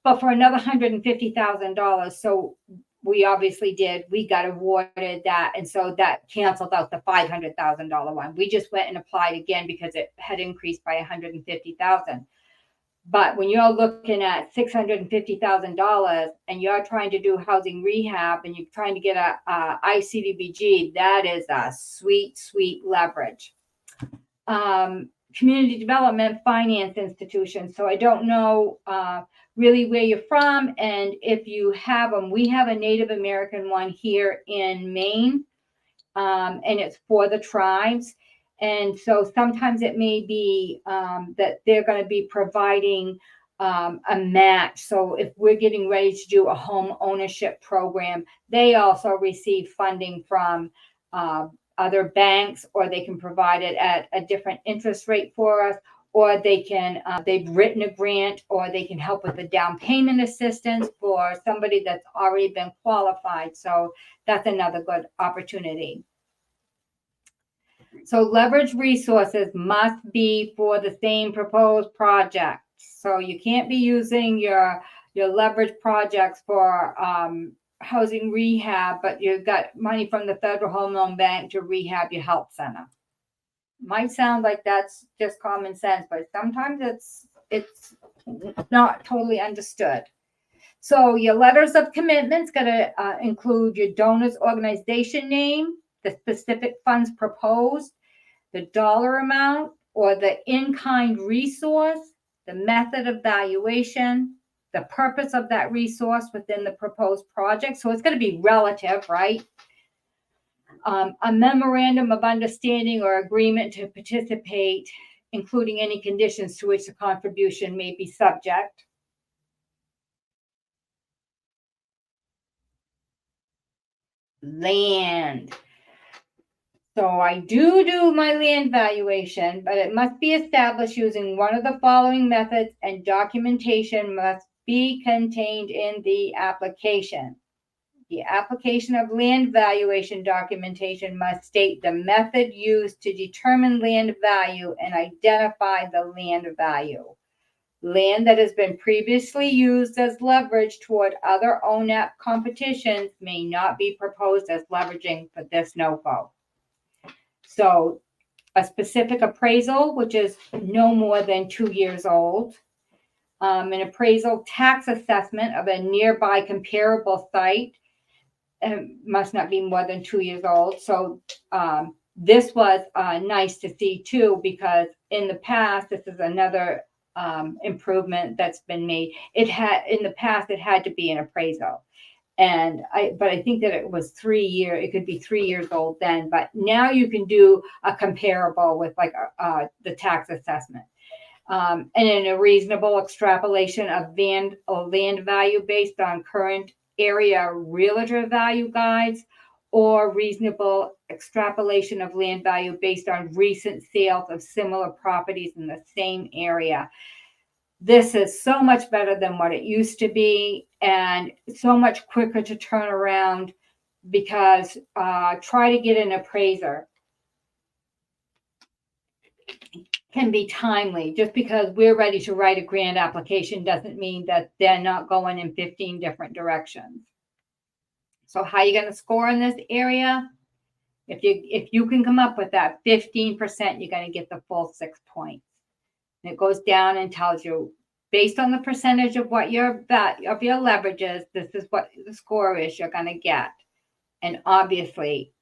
But for another $150,000. So we obviously did. We got awarded that. And so that canceled out the $500,000 one. We just went and applied again because it had increased by $150,000. But when you're looking at $650,000 and you're trying to do housing rehab and you're trying to get a ICDBG, that is a sweet, sweet leverage. Community Development Finance Institution. So I don't know really where you're from, and if you have them. We have a Native American one here in Maine, and it's for the tribes. And so sometimes it may be that they're going to be providing a match. So if we're getting ready to do a home ownership program, they also receive funding from other banks, or they can provide it at a different interest rate for us, or they can, they've written a grant, or they can help with the down payment assistance for somebody that's already been qualified. So that's another good opportunity. So leverage resources must be for the same proposed project. So you can't be using your leverage projects for housing rehab, but you've got money from the Federal Home Loan Bank to rehab your health center. Might sound like that's just common sense, but sometimes it's not totally understood. So your letters of commitment's got to include your donor's organization name, the specific funds proposed, the dollar amount or the in-kind resource, the method of valuation, the purpose of that resource within the proposed project. So it's going to be relative, right? A memorandum of understanding or agreement to participate, including any conditions to which the contribution may be subject. Land. So I do my land valuation, but it must be established using one of the following methods, and documentation must be contained in the application. The application of land valuation documentation must state the method used to determine land value and identify the land value. Land that has been previously used as leverage toward other ONAP competitions may not be proposed as leveraging for this NOFO. So a specific appraisal, which is no more than 2 years old, an appraisal tax assessment of a nearby comparable site must not be more than 2 years old. So this was nice to see too, because in the past, this is another improvement that's been made. In the past, it had to be an appraisal. But I think that it was 3 years, it could be 3 years old then, but now you can do a comparable with like the tax assessment. And in a reasonable extrapolation of land value based on current area realtor value guides, or reasonable extrapolation of land value based on recent sales of similar properties in the same area. This is so much better than what it used to be, and so much quicker to turn around, because try to get an appraiser can be timely. Just because we're ready to write a grant application doesn't mean that they're not going in 15 different directions. So how are you going to score in this area? If you can come up with that 15%, you're going to get the full 6 points. And it goes down and tells you, based on the percentage of what your leverage is, this is what the score is you're going to get. And obviously,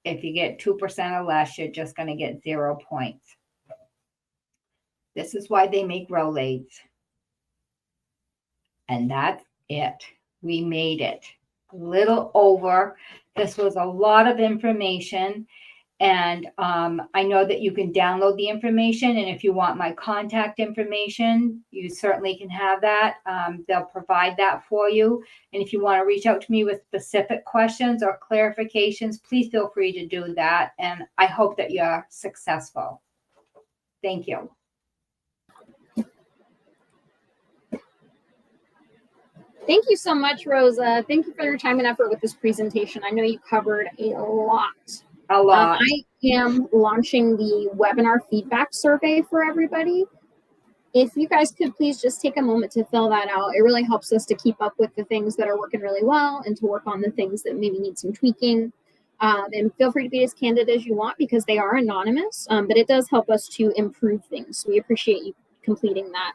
if you get 2% or less, you're just going to get 0 points. This is why they make Rolaids. And that's it. We made it. A little over. This was a lot of information. And I know that you can download the information. And if you want my contact information, you certainly can have that. They'll provide that for you. And if you want to reach out to me with specific questions or clarifications, please feel free to do that. And I hope that you're successful. Thank you. Thank you so much, Rosa. Thank you for your time and effort with this presentation. I know you covered a lot. I am launching the webinar feedback survey for everybody. If you guys could please just take a moment to fill that out. It really helps us to keep up with the things that are working really well and to work on the things that maybe need some tweaking. And feel free to be as candid as you want, because they are anonymous, but it does help us to improve things. So we appreciate you completing that.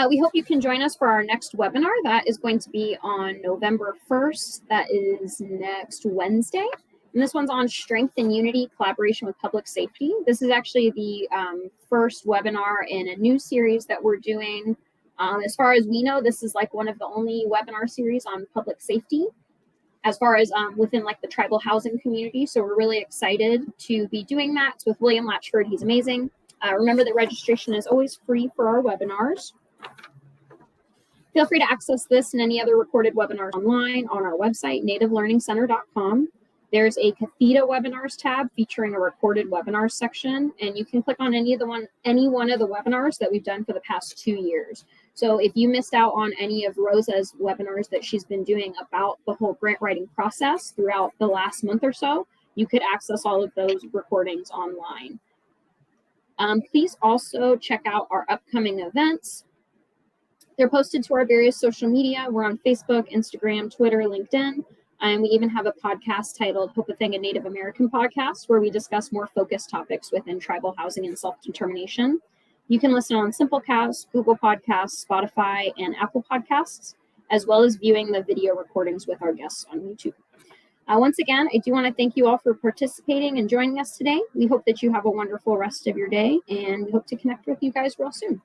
We hope you can join us for our next webinar. That is going to be on November 1st. That is next Wednesday. And this one's on strength and unity, collaboration with public safety. This is actually the first webinar in a new series that we're doing. As far as we know, this is like one of the only webinar series on public safety, as far as within like the tribal housing community. So we're really excited to be doing that. It's with William Latchford. He's amazing. Remember that registration is always free for our webinars. Feel free to access this and any other recorded webinars online on our website, nativelearningcenter.com. There's a Cathedra webinars tab featuring a recorded webinars section, and you can click on any one of the webinars that we've done for the past 2 years. So if you missed out on any of Rosa's webinars that she's been doing about the whole grant writing process throughout the last month or so, you could access all of those recordings online. Please also check out our upcoming events. They're posted to our various social media. We're on Facebook, Instagram, Twitter, LinkedIn, and we even have a podcast titled Hope a Thing, a Native American Podcast, where we discuss more focused topics within tribal housing and self-determination. You can listen on Simplecast, Google Podcasts, Spotify, and Apple Podcasts, as well as viewing the video recordings with our guests on YouTube. Once again, I do want to thank you all for participating and joining us today. We hope that you have a wonderful rest of your day, and we hope to connect with you guys real soon.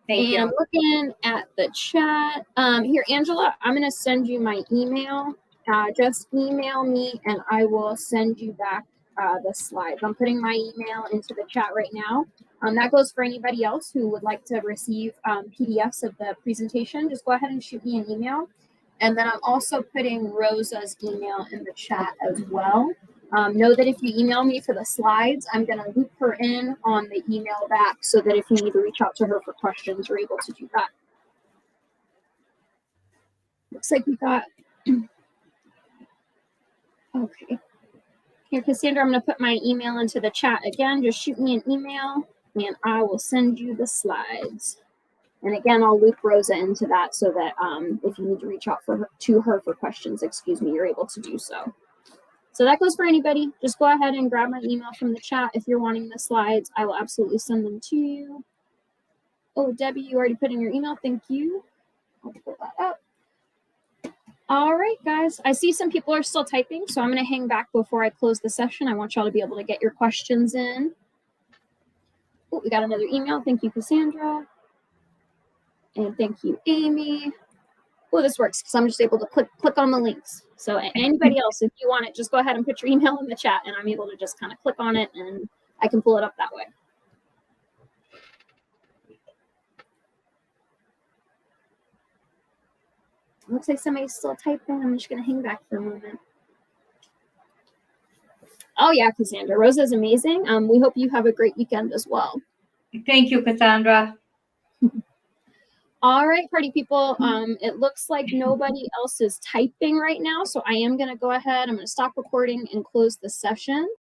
Thank you. And looking at the chat, here, Angela, I'm going to send you my email. Just email me and I will send you back the slides. I'm putting my email into the chat right now. That goes for anybody else who would like to receive PDFs of the presentation. Just go ahead and shoot me an email. And then I'm also putting Rosa's email in the chat as well. Know that if you email me for the slides, I'm going to loop her in on the email back so that if you need to reach out to her for questions, you're able to do that. Looks like we got, okay. Here, Cassandra, I'm going to put my email into the chat again. Just shoot me an email and I will send you the slides. And again, I'll loop Rosa into that so that if you need to reach out to her for questions, you're able to do so. So that goes for anybody. Just go ahead and grab my email from the chat if you're wanting the slides. I will absolutely send them to you. Oh, Debbie, you already put in your email. Thank you. I'll pull that up. All right, guys. I see some people are still typing, so I'm going to hang back before I close the session. I want y'all to be able to get your questions in. Oh, we got another email. Thank you, Cassandra. And thank you, Amy. Well, this works because I'm just able to click on the links. So anybody else, if you want it, just go ahead and put your email in the chat and I'm able to just kind of click on it and I can pull it up that way. Looks like somebody's still typing. I'm just going to hang back for a moment. Oh, yeah, Cassandra. Rosa is amazing. We hope you have a great weekend as well. Thank you, Cassandra. All right, party people. It looks like nobody else is typing right now. So I am going to go ahead. I'm going to stop recording and close the session.